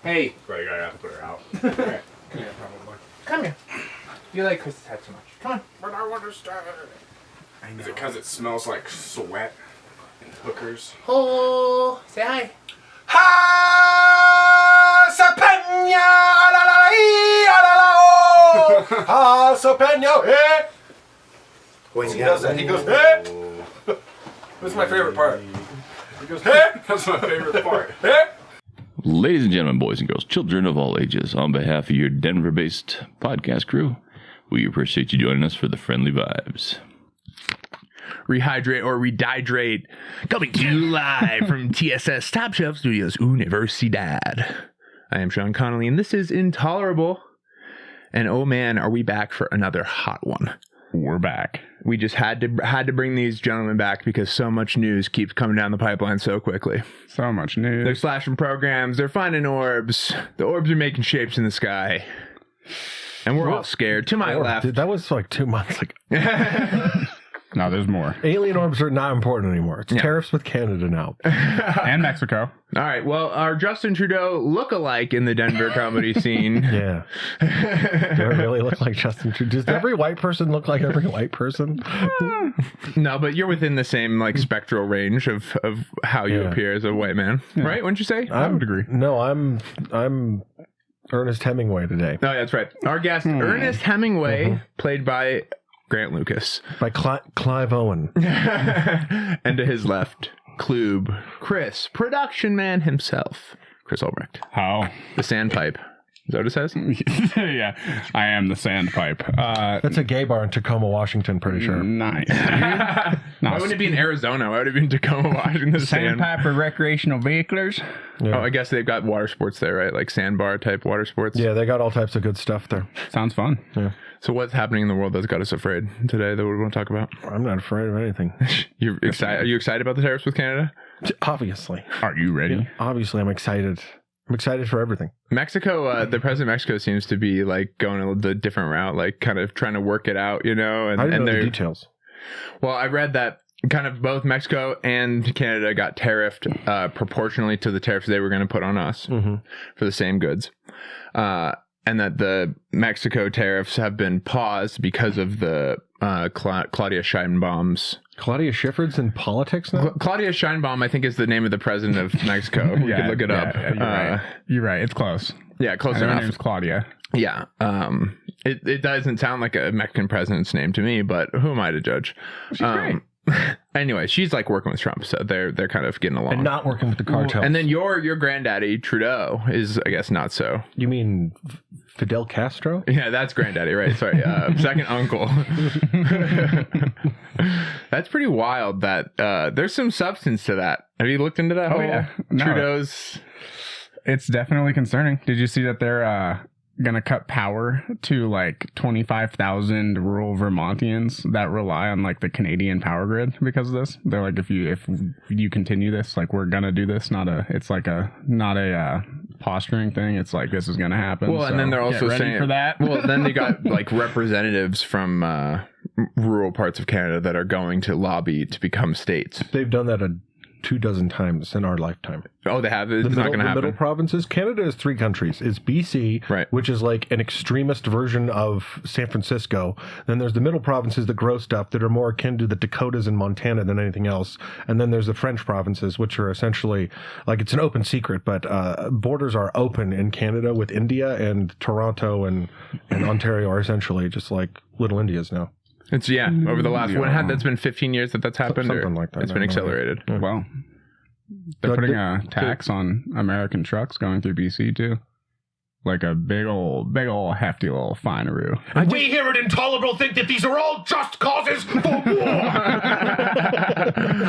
Hey. Right, I have to put her out. Right. Come here, probably. Come here. You like Chris's head too much. Come on. But I want to start. I know. Is it because it smells like sweat and hookers? Oh, say hi. Ha Sapenya, Ha Sapenya, eh? When he does that, he goes, eh? That's my favorite part. He goes, eh? That's my favorite part. Eh? Ladies and gentlemen, boys and girls, children of all ages, on behalf of your Denver-based podcast crew, we appreciate you joining us for the friendly vibes. Rehydrate or Redihydrate, coming to you live from TSS Top Shelf Studios, Universidad. I am Sean Connolly, and this is Intolerable. And oh man, are we back for another hot one. We're back. We just had to bring these gentlemen back because so much news keeps coming down the pipeline so quickly. So much news. They're slashing programs, they're finding orbs. The orbs are making shapes in the sky. And we're all scared. To my left. Dude, that was like 2 months ago. No, there's more. Alien orbs are not important anymore. It's tariffs with Canada now. And Mexico. All right, well, our Justin Trudeau look-alike in the Denver comedy scene. Yeah. Do I really look like Justin Trudeau? Does every white person look like every white person? No, but you're within the same like spectral range of how you appear as a white man, right? Wouldn't you say? I would agree. No, I'm Ernest Hemingway today. Oh, that's right. Our guest, Ernest Hemingway, played by Grant Lucas. By Clive Owen. And to his left, Klube, Chris, production man himself, Chris Albrecht. How? The Sandpipe. Is that what it says? Yeah, I am the Sandpipe. That's a gay bar in Tacoma, Washington, pretty sure. Nice. Why wouldn't it be in Arizona? Why would it be in Tacoma, Washington? The Sandpipe for recreational vehiclers? Yeah. Oh, I guess they've got water sports there, right? Like sandbar type water sports. Yeah, they got all types of good stuff there. Sounds fun. Yeah. So what's happening in the world that's got us afraid today that we want to talk about? I'm not afraid of anything. You're excited? Are you excited about the tariffs with Canada? Obviously. Are you ready? Obviously, I'm excited. I'm excited for everything. Mexico, the president of Mexico seems to be like going a different route, like kind of trying to work it out, you know? And, I didn't know the details. Well, I read that kind of both Mexico and Canada got tariffed proportionally to the tariffs they were going to put on us for the same goods. And that the Mexico tariffs have been paused because of the Claudia Sheinbaum's. Claudia Schiffer's in politics now? Claudia Sheinbaum, I think, is the name of the president of Mexico. You could look it up. You're right. You're right. It's close. Yeah, close Her enough. name's Claudia. Yeah. It doesn't sound like a Mexican president's name to me, but who am I to judge? She's great. Anyway, she's like working with Trump, so they're kind of getting along. And not working with the cartels. And then your granddaddy, Trudeau, is, I guess, not so. You mean Fidel Castro? Yeah, that's granddaddy, right? Sorry. Second uncle. That's pretty wild that there's some substance to that. Have you looked into that? Oh, yeah. No. Trudeau's... It's definitely concerning. Did you see that they're going to cut power to like 25,000 rural Vermontians that rely on like the Canadian power grid because of this? They're like, if you continue this, like we're going to do this, not a posturing thing. It's like, this is going to happen. Well, and then they're also saying for that. Well, then they got like representatives from rural parts of Canada that are going to lobby to become states. They've done that 24 times in our lifetime. Oh, they have? It's not going to happen. The middle provinces. Canada is 3 countries. It's BC, right, which is like an extremist version of San Francisco. Then there's the middle provinces that grow stuff that are more akin to the Dakotas and Montana than anything else. And then there's the French provinces, which are essentially like, it's an open secret, but borders are open in Canada with India, and Toronto and Ontario are essentially just like little Indias now. It's over the last that's been 15 years that's happened. Something like that. It's been accelerated. Yeah. Well, they're putting a tax on American trucks going through BC too. Like a big old hefty little finery. We here at Intolerable think that these are all just causes for war.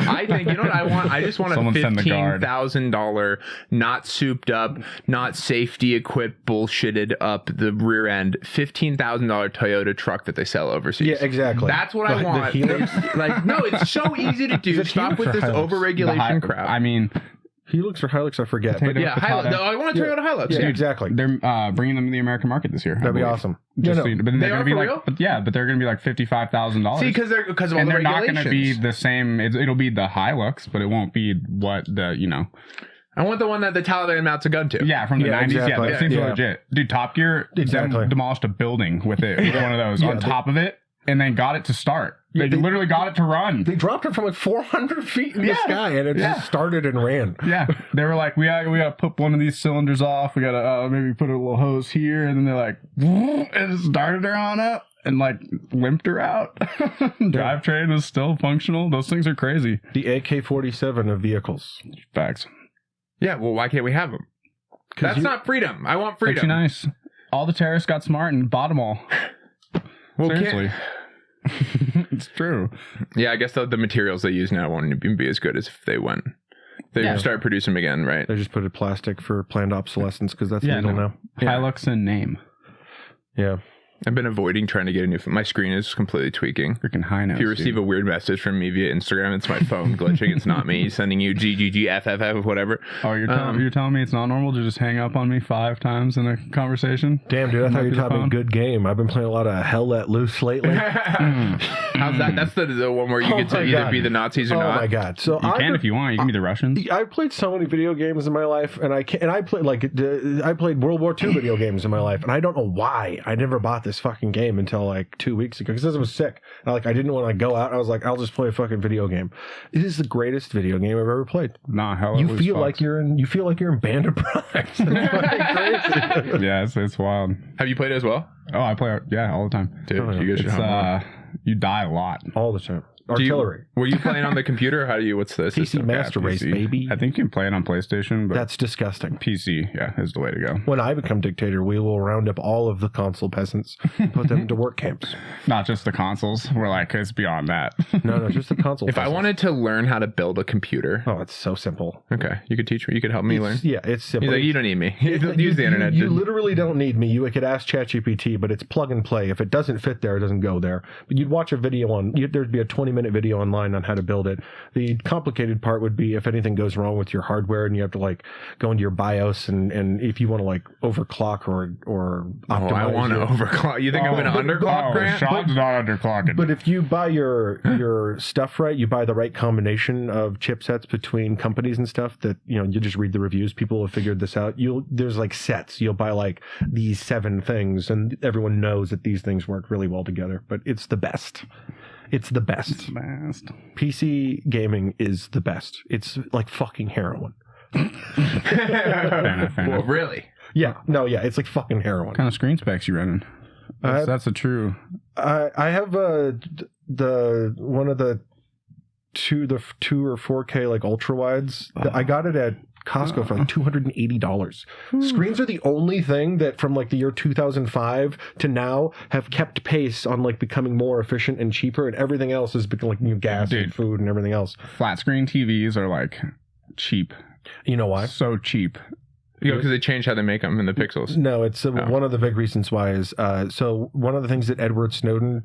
I think, you know what I want? I just want Someone a send the guard. $15,000, not souped up, not safety equipped, bullshitted up the rear end, $15,000 Toyota truck that they sell overseas. Yeah, exactly. That's what I want. Like, no, it's so easy to do. Stop with this overregulation crap. I mean, Helix or Hilux, I forget. Potato, yeah, Hilux. I want a Toyota Hilux. Yeah, exactly. They're bringing them to the American market this year. That'd be awesome. Just no. so but they're going to be like, but they're going to be like $55,000. See, because of all the regulations. Not going to be the same. It'll be the Hilux, but it won't be what the I want the one that the Taliban mounts a gun to. Yeah, from the 90s. exactly. Yeah, those things Yeah. are legit. Dude, Top Gear Exactly. demolished a building with it, with one of those on top of it, and then got it to start. They literally got it to run. They dropped it from like 400 feet in the sky, and it just started and ran. Yeah, they were like, we gotta put one of these cylinders off. We gotta maybe put a little hose here, and then they're like, and it started her on up and like limped her out. Drivetrain was still functional. Those things are crazy. The AK-47 of vehicles. Facts. Yeah, well, why can't we have them? That's not freedom. I want freedom. Actually, nice. All the terrorists got smart and bought them all. Well, Seriously. It's true. Yeah, I guess the materials they use now won't even be as good as if they went. They start producing them again, right? They just put it plastic for planned obsolescence because that's legal now. Hilux and name. Yeah. I've been avoiding trying to get a new phone. My screen is completely tweaking. Freaking high notes. If you receive a weird message from me via Instagram, it's my phone glitching. It's not me sending you GGGFFF whatever. Oh, you're telling me it's not normal to just hang up on me 5 times in a conversation? Damn, dude, I thought you were Might be the talking phone. good game. I've been playing a lot of Hell Let Loose lately. How's that? That's the one where you get to my either God. be the Nazis or Oh not. my God. So You can if you want. You can be the Russians. I've played so many video games in my life, and I played I played World War II video games in my life, and I don't know why I never bought this fucking game until like 2 weeks ago because I was sick. And I didn't want to go out. I was like, I'll just play a fucking video game. It is the greatest video game I've ever played. Nah, hell, You feel like you're in Band of Brothers. It's fucking crazy. Yeah, it's wild. Have you played it as well? Oh, I play it, all the time. Dude, Oh, yeah. you guys should It's hop on. you die a lot. All the time. Do you- Artillery. Were you playing on the computer? Or how do you? What's the PC system? Master Race, PC. baby. I think you can play it on PlayStation, but That's disgusting. PC, is the way to go. When I become dictator, we will round up all of the console peasants and put them into work camps. Not just the consoles. We're like, it's beyond that. No, just the console If I peasants. wanted to learn how to build a computer, Oh, it's so simple. okay, you could teach me. You could help me learn. Yeah, it's simple. He's like, you don't need me. Use the internet. You dude. literally don't need me. You could ask ChatGPT, but it's plug and play. If it doesn't fit there, it doesn't go there. But you'd watch a video there'd be a 20-minute video online on how to build it. The complicated part would be if anything goes wrong with your hardware and you have to like go into your BIOS and if you want to like overclock or optimize. I want to overclock. You think I'm going to underclock, Grant? Sean's not underclocking. But if you buy your stuff right, you buy the right combination of chipsets between companies and stuff that, you just read the reviews. People have figured this out. There's like sets. You'll buy like these 7 things and everyone knows that these things work really well together, but it's the best. It's the best. PC gaming is the best. It's like fucking heroin. Well, really? Yeah. No, yeah. It's like fucking heroin. What kind of screen specs you running? That's a true. I have one of the 2 or 4K like ultra wides. I got it at Costco for like $280. Screens are the only thing that from like the year 2005 to now have kept pace on like becoming more efficient and cheaper, and everything else has become like gas and food and everything else. Flat screen TVs are like cheap. You know why? So cheap. Because they changed how they make them in the pixels. No, it's one of the big reasons why is so one of the things that Edward Snowden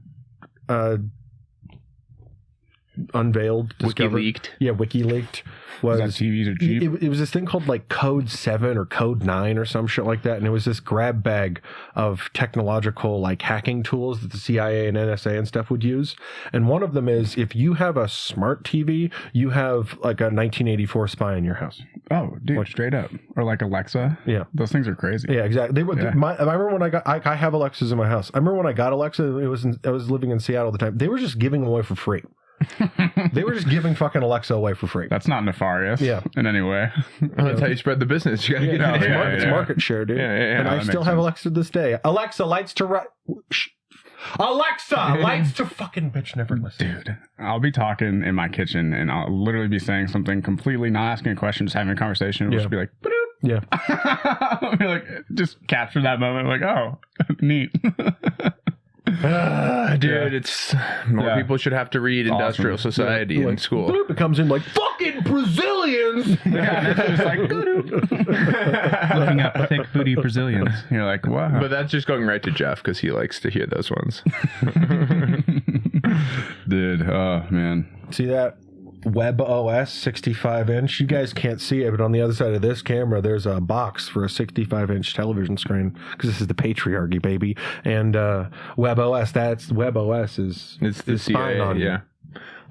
unveiled, WikiLeaked. Yeah, WikiLeaked was That TVs are cheap. It was this thing called like Code 7 or Code 9 or some shit like that, and it was this grab bag of technological like hacking tools that the CIA and NSA and stuff would use. And one of them is if you have a smart TV, you have like a 1984 spy in your house. Oh, dude, straight up. Or like Alexa. Yeah. Those things are crazy. Yeah, exactly. They were. Yeah. I remember when I have Alexas in my house. I remember when I got Alexa. I was living in Seattle at the time. They were just giving them away for free. They were just giving fucking Alexa away for free. That's not nefarious. Yeah. In any way. That's how you spread the business. You got to get it. It's market share, dude. And I that still makes have sense. Alexa to this day. Alexa, lights to right. Alexa, lights to fucking bitch. Never listen. Dude, I'll be talking in my kitchen and I'll literally be saying something completely not asking a question, just having a conversation. It'll just be like, "Ba-doop." Yeah. I'll be like, just capture that moment. Like, oh, neat. Dude, it's more people should have to read Industrial Awesome. Society in school. Boop, it comes in like fucking Brazilians. Yeah, it's just like, looking up thick booty Brazilians. You're like, wow. But that's just going right to Jeff because he likes to hear those ones. Dude, oh, man. See that? WebOS 65-inch. You guys can't see it, but on the other side of this camera, there's a box for a 65-inch television screen because this is the patriarchy, baby. And WebOS is It's the spying CIA, on you. yeah.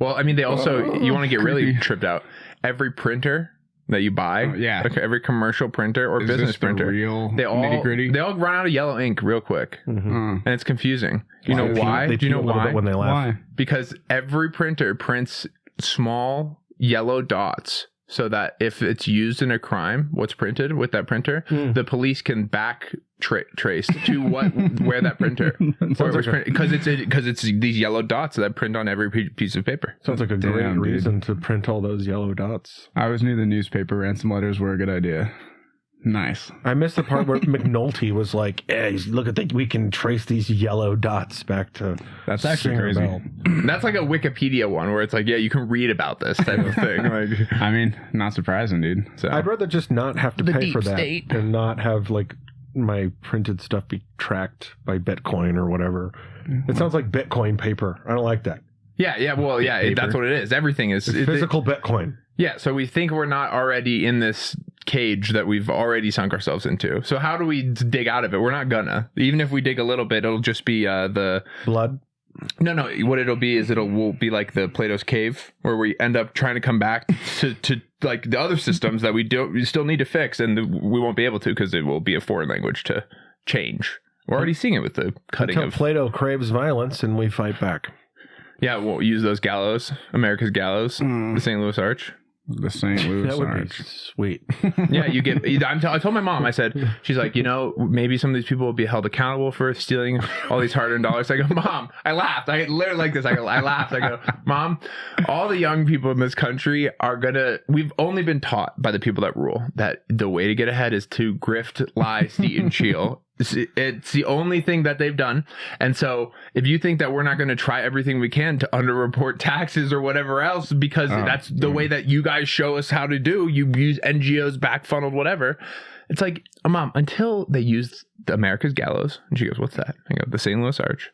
Well, I mean, they also, you want to get really tripped out. Every printer that you buy. Yeah. Like every commercial printer or Is business this the printer. real They all nitty-gritty? They all run out of yellow ink real quick, and it's confusing. You know why? They Do you know pee a little why? bit when they laugh. Why? Because every printer prints small yellow dots so that if it's used in a crime, what's printed with that printer, the police can back trace to where that printer because it's these yellow dots that print on every piece of paper. Sounds like a Damn, great dude. reason to print all those yellow dots. I always knew the newspaper ransom letters were a good idea. Nice. I missed the part where McNulty was like, hey, look at we can trace these yellow dots back to That's actually Singer crazy. Bell. That's like a Wikipedia one where it's like, yeah, you can read about this type of thing. Like, I mean, not surprising, dude. so I'd rather just not have to pay for that and not have like my printed stuff be tracked by Bitcoin or whatever. It sounds like Bitcoin paper. I don't like that. yeah, that's what it is. Everything is It's physical Bitcoin. Yeah, so we think we're not already in this cage that we've already sunk ourselves into. So how do we dig out of it? We're not gonna. Even if we dig a little bit, it'll just be the Blood. No. What it'll be is will be like the Plato's cave, where we end up trying to come back to like the other systems that we still need to fix, and we won't be able to because it will be a foreign language to change. We're already seeing it with the cutting Until of. Plato craves violence and we fight back. Yeah, we'll use those gallows, America's gallows, the St. Louis Arch. The St. Louis That would be Arch. sweet. Yeah, you get. I told my mom. I said, she's like, maybe some of these people will be held accountable for stealing all these hard-earned dollars. I go, Mom. I laughed. I literally like this. I laughed. I go, Mom. All the young people in this country are gonna. We've only been taught by the people that rule that the way to get ahead is to grift, lie, steal, and steal. It's the only thing that they've done. And so if you think that we're not going to try everything we can to underreport taxes or whatever else, because that's the way that you guys show us how to do, you use NGOs, back funneled, whatever. It's like, Mom, until they use the America's gallows, and she goes, what's that? I go, the St. Louis Arch.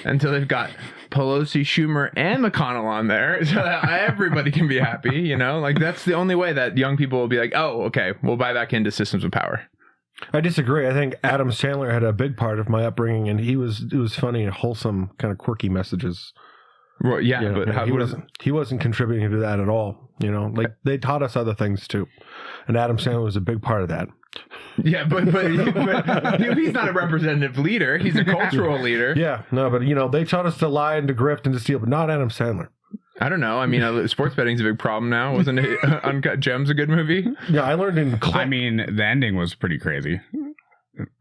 Until they've got Pelosi, Schumer, and McConnell on there, so that everybody can be happy, like that's the only way that young people will be like, oh, okay, we'll buy back into systems of power. I disagree. I think Adam Sandler had a big part of my upbringing, and it was funny and wholesome, kind of quirky messages. Well, yeah, but how he wasn't contributing to that at all. Like they taught us other things too, and Adam Sandler was a big part of that. Yeah, but he's not a representative leader. He's a cultural leader. Yeah, no, but they taught us to lie and to grift and to steal, but not Adam Sandler. I don't know. I mean, sports betting's a big problem now. Wasn't it? Uncut Gems a good movie? Yeah, I learned in I mean, the ending was pretty crazy.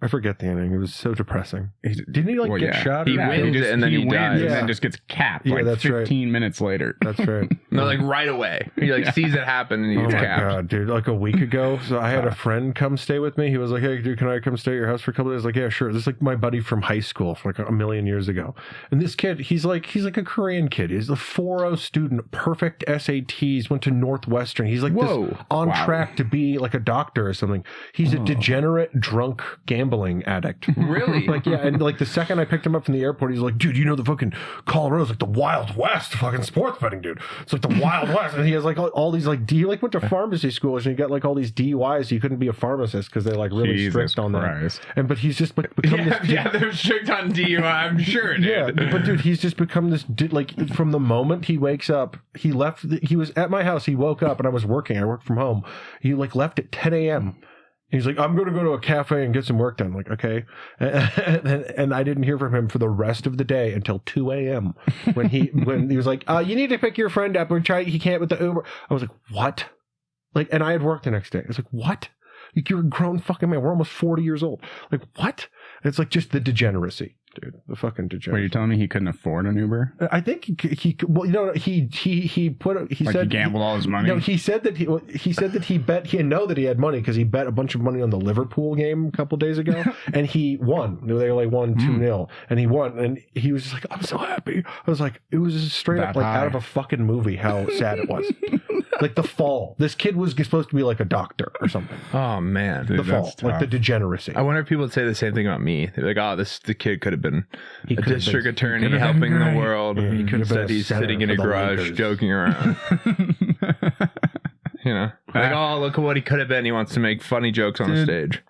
I forget the ending. It was so depressing. Didn't he get shot? He wins it and then he dies. And then just gets capped that's 15 minutes later. That's right. No, like right away. He sees it happen and he's capped. God, dude! Like a week ago, so I had a friend come stay with me. He was like, "Hey, dude, can I come stay at your house for a couple of days?" Like, yeah, sure. This is like my buddy from high school, from like a million years ago. And this kid, he's like a Korean kid. He's a 4.0 student, perfect SATs. Went to Northwestern. He's like this on track to be like a doctor or something. He's a degenerate, drunk, gambling addict. Really? Like, yeah, and like the second I picked him up from the airport, he's like, dude, the fucking Colorado's like the Wild West fucking sports betting, dude. It's like the Wild West. And he has like all these like he went to pharmacy schools and he got like all these DUIs. So he couldn't be a pharmacist because they're like really strict on that. And but he's just become this. Yeah, they're strict on DUI. I'm sure. Dude. Yeah, but dude, he's just become this. Like from the moment he wakes up, he left. He was at my house. He woke up and I was working. I worked from home. He like left at 10 a.m. He's like, I'm going to go to a cafe and get some work done. I'm like, okay. And I didn't hear from him for the rest of the day until 2 a.m. when he was like, you need to pick your friend up. He can't with the Uber. I was like, what? Like, and I had work the next day. I was like, what? Like, you're a grown fucking man. We're almost 40 years old. Like, what? And it's like just the degeneracy. Dude, the fucking degenerate. Were you telling me he couldn't afford an Uber? I think he said he gambled all his money. No, he said that he bet he know that he had money because he bet a bunch of money on the Liverpool game a couple days ago and he won. They only won 2-0 and he won and he was just like, I'm so happy. I was like, it was just straight up like out of a fucking movie how sad it was. Like The Fall. This kid was supposed to be like a doctor or something. Oh man, The Fall, like the degeneracy. I wonder if people would say the same thing about me. They're like, oh, the kid could have been a district attorney helping the world. Yeah, he could have been Instead, he's sitting in a for the garage Lakers. joking around. Like, oh, look at what he could have been. He wants to make funny jokes on the stage.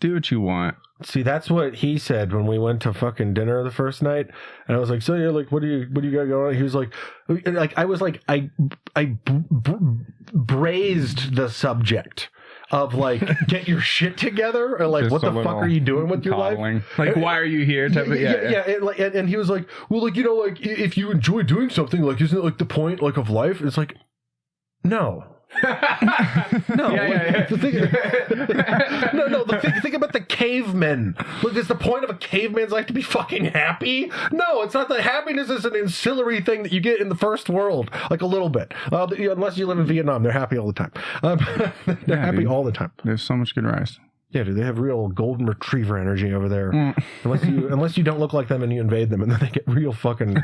Do what you want. See, that's what he said when we went to fucking dinner the first night, and I was like, "So yeah, like, what do you got going on?" He was like, I was like, I braised the subject of like, get your shit together, or like, Just what the fuck are you doing with your life? Like, why are you here? Type of, And he was like, well, like, like, if you enjoy doing something, like, isn't it like the point, like, of life? It's like, no. No, think about the cavemen. Look, is the point of a caveman's life to be fucking happy? No, it's not. The happiness is an ancillary thing that you get in the first world, like a little bit. Unless you live in Vietnam, they're happy all the time. They're happy all the time. There's so much good rice. Yeah, dude, they have real golden retriever energy over there. Unless you don't look like them and you invade them, and then they get real fucking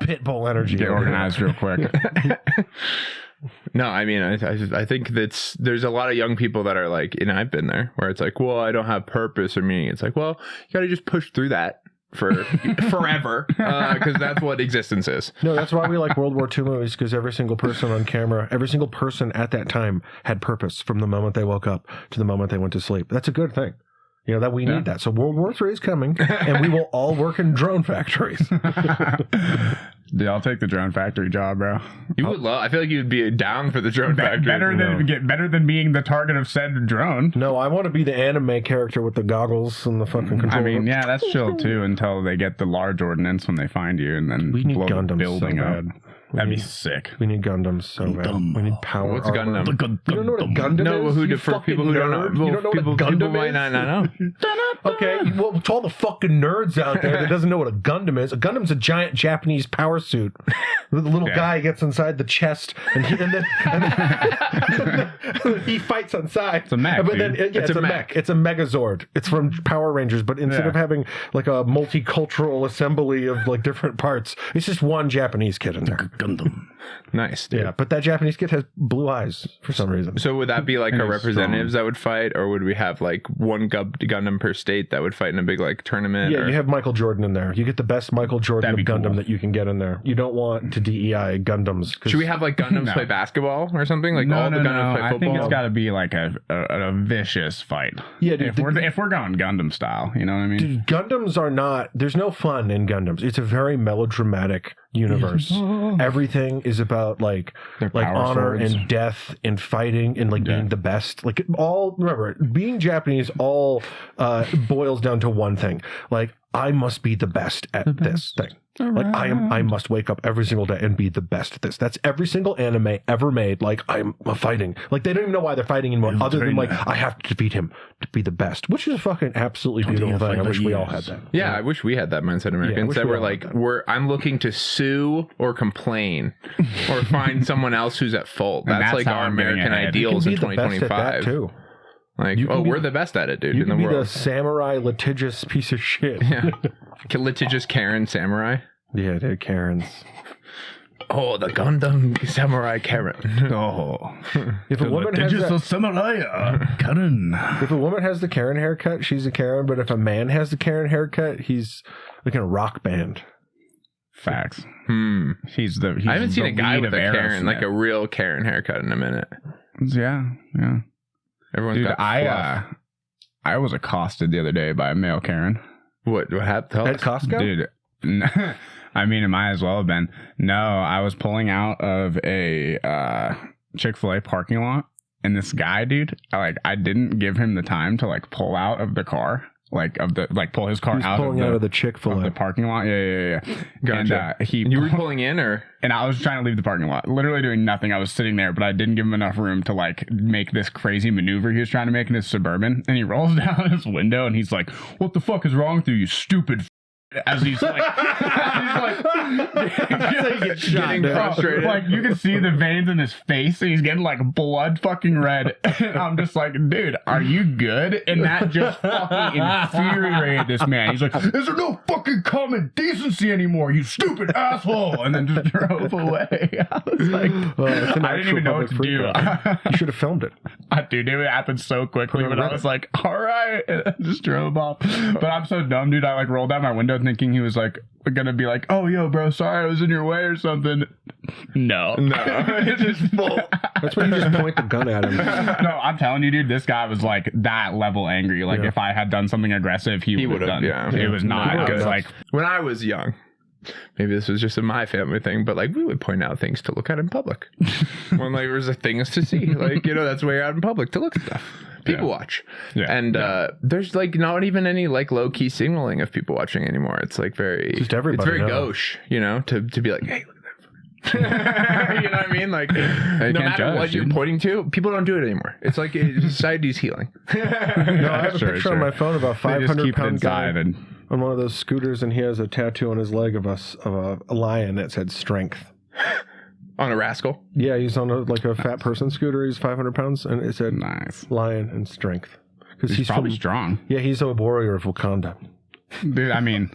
pit bull energy. Get organized real quick. No, I mean, I think there's a lot of young people that are like, and I've been there, where it's like, well, I don't have purpose or meaning. It's like, well, you got to just push through that for forever, because that's what existence is. No, that's why we like World War II movies, because every single person on camera, every single person at that time had purpose from the moment they woke up to the moment they went to sleep. That's a good thing. You know, that we need that. So World War III is coming, and we will all work in drone factories. Dude, I'll take the drone factory job, bro. You would love. I feel like you'd be down for the drone factory. Better than being the target of said drone. No, I want to be the anime character with the goggles and the fucking controller. I mean, yeah, that's chill too until they get the large ordnance when they find you, and then we need blow Gundams the building so up. bad. That'd be sick. We need Gundams so bad. We need power. What's a Gundam? You don't know what a Gundam is? For people who don't know, you don't know what a Gundam people is? might not know. Okay, well, to all the fucking nerds out there that doesn't know what a Gundam is, a Gundam's a giant Japanese power suit. The little guy gets inside the chest, and then he fights inside. It's a mech, but then it's a mech. It's a Megazord. It's from Power Rangers, but instead of having like a multicultural assembly of like different parts, it's just one Japanese kid in there. Gundam. Nice, dude. Yeah, but that Japanese kid has blue eyes for some reason. So would that be like our representatives that would fight, or would we have like one Gundam per state that would fight in a big like tournament? Yeah, you have Michael Jordan in there. You get the best Michael Jordan of Gundam that you can get in there. You don't want to DEI Gundams. Should we have like Gundams play basketball or something? Like all the Gundams play football? I think it's got to be like a vicious fight. Yeah, dude. If we're going Gundam style, you know what I mean? Dude, Gundams are not. There's no fun in Gundams. It's a very melodramatic universe. Everything is about like honor swords. and death and fighting and like being the best. Like remember, being Japanese all boils down to one thing. Like, I must be the best at this thing. Like I must wake up every single day and be the best at this. That's every single anime ever made. Like, I'm fighting. Like, they don't even know why they're fighting anymore, other than like, I have to defeat him to be the best, which is a fucking absolutely beautiful thing. I wish we all had that. Yeah, I wish we had that mindset, Americans. That we're like, I'm looking to sue or complain or find someone else who's at fault. That's like our American ideals in 2025 too. Like, we're the best at it, dude, in the world. You can be the samurai litigious piece of shit. Yeah. Litigious Karen samurai. Yeah, they're Karens. Oh, the Gundam samurai Karen. Oh. If a woman has Karen. If a woman has the Karen haircut, she's a Karen. But if a man has the Karen haircut, he's like in a rock band. Facts. I haven't seen a guy with a Karen, like a real Karen haircut in a minute. Yeah. Everyone's got fluff. I was accosted the other day by a male Karen. What happened? At Costco? Dude, I mean, it might as well have been. No, I was pulling out of a Chick-fil-A parking lot, and this guy, dude, I didn't give him the time to like pull out of the car. Pull his car out of the Chick-fil-A the parking lot. Yeah. Gotcha. And you were pulling in, or? And I was trying to leave the parking lot, literally doing nothing. I was sitting there, but I didn't give him enough room to like make this crazy maneuver he was trying to make in his Suburban. And he rolls down his window and he's like, "What the fuck is wrong with you stupid?" As he's like, getting frustrated. Like, you can see the veins in his face, and he's getting like blood fucking red. And I'm just like, dude, are you good? And that just fucking infuriated this man. He's like, "Is there no fucking common decency anymore, you stupid asshole?" And then just drove away. I was like, I didn't even know what to do. You should have filmed it. Dude, it happened so quickly, but I was like, all right, and I just drove off. But I'm so dumb, dude. I like rolled down my window, and thinking he was like gonna be like, "Oh, yo, bro, sorry I was in your way or something." No. It's just full. That's when you just point the gun at him. No, I'm telling you, dude, this guy was like that level angry. Like if I had done something aggressive, he would have done. Yeah. It was not. I was like, When I was young, maybe this was just a my family thing, but like we would point out things to look at in public. When like there was things to see, like that's where you're out in public to look at stuff. People watch. Yeah. And there's like not even any like low key signaling of people watching anymore. It's like just everybody. It's very gauche, to be like, hey, look at that. You know what I mean? Like no matter what you're pointing to, people don't do it anymore. It's like society's healing. No, I have a picture on my phone of a 500-pound guy on one of those scooters, and he has a tattoo on his leg of a lion that said strength. On a rascal? Yeah, he's on a fat person scooter. He's 500 pounds, and it said nice lion and strength. Because he's probably strong. Yeah, he's a warrior of Wakanda. Dude, I mean,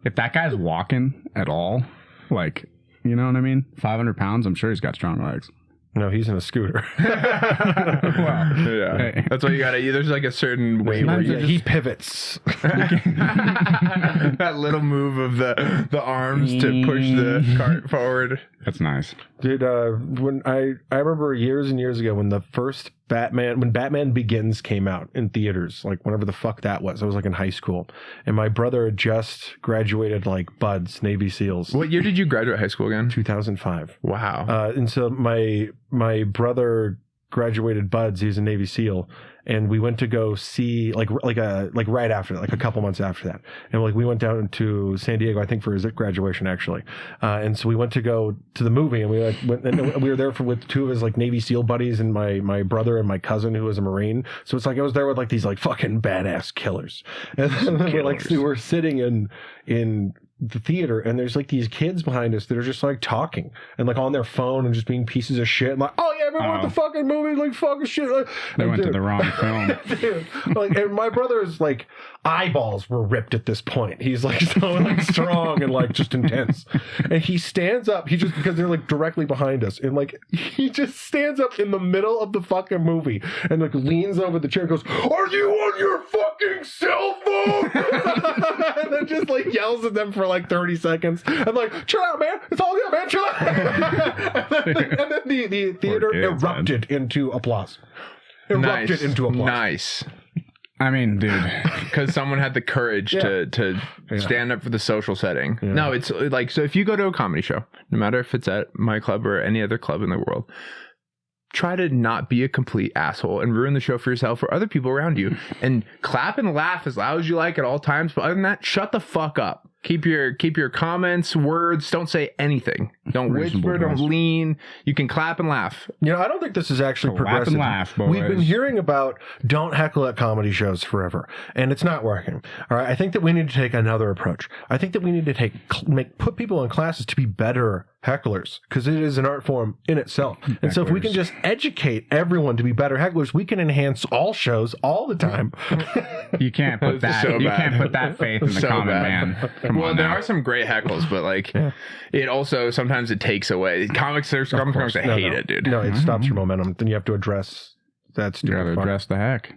if that guy's walking at all, like, you know what I mean? 500 pounds, I'm sure he's got strong legs. No, he's in a scooter. Well, yeah. Hey. That's why you gotta. There's like a certain way where he pivots. That little move of the arms to push the cart forward. That's nice, dude. When I remember years and years ago when the first Batman Begins came out in theaters, like whenever the fuck that was. I was like in high school, and my brother had just graduated like buds, Navy SEALs. What year did you graduate high school again? 2005. Wow. And so my brother graduated buds. He's a Navy SEAL, and we went to go see like right after that, like a couple months after that, and like we went down to San Diego, I think, for his graduation actually, and so we went to go to the movie, and we were there with two of his like Navy SEAL buddies, and my brother and my cousin who was a Marine. So it's like I was there with like these like fucking badass killers, and then we're sitting in the theater, and there's like these kids behind us that are just like talking and like on their phone and just being pieces of shit. I'm like, oh yeah, everyone the fucking movie, like fucking shit. They went to the wrong film. Dude, like, and my brother's like eyeballs were ripped at this point. He's like so like strong and like just intense. And he stands up, because they're like directly behind us, and like he just stands up in the middle of the fucking movie and like leans over the chair and goes, "Are you on your fucking cell phone?" And then just like yells at them for like 30 seconds. I'm like, chill out, man. It's all good, man. Chill out. and then the theater erupted into applause. Nice. I mean, dude, because someone had the courage to stand up for the social setting. Yeah. No, it's like, so if you go to a comedy show, no matter if it's at my club or any other club in the world, try to not be a complete asshole and ruin the show for yourself or other people around you, and clap and laugh as loud as you like at all times. But other than that, shut the fuck up. Keep your comments, words. Don't say anything. Don't whisper. Don't lean. You can clap and laugh. I don't think this is actually progressive. And laugh, boys. We've been hearing about don't heckle at comedy shows forever, and it's not working. All right, I think that we need to take another approach. I think that we need to put people in classes to be better hecklers, because it is an art form in itself. And so if we can just educate everyone to be better hecklers, we can enhance all shows all the time. You can't put that. Can't put that faith in the common man. Well, there are some great heckles, but like it also sometimes it takes away. Comics that hate it, dude. No, it stops your momentum. Then you have to address that stupid. You gotta address the heck.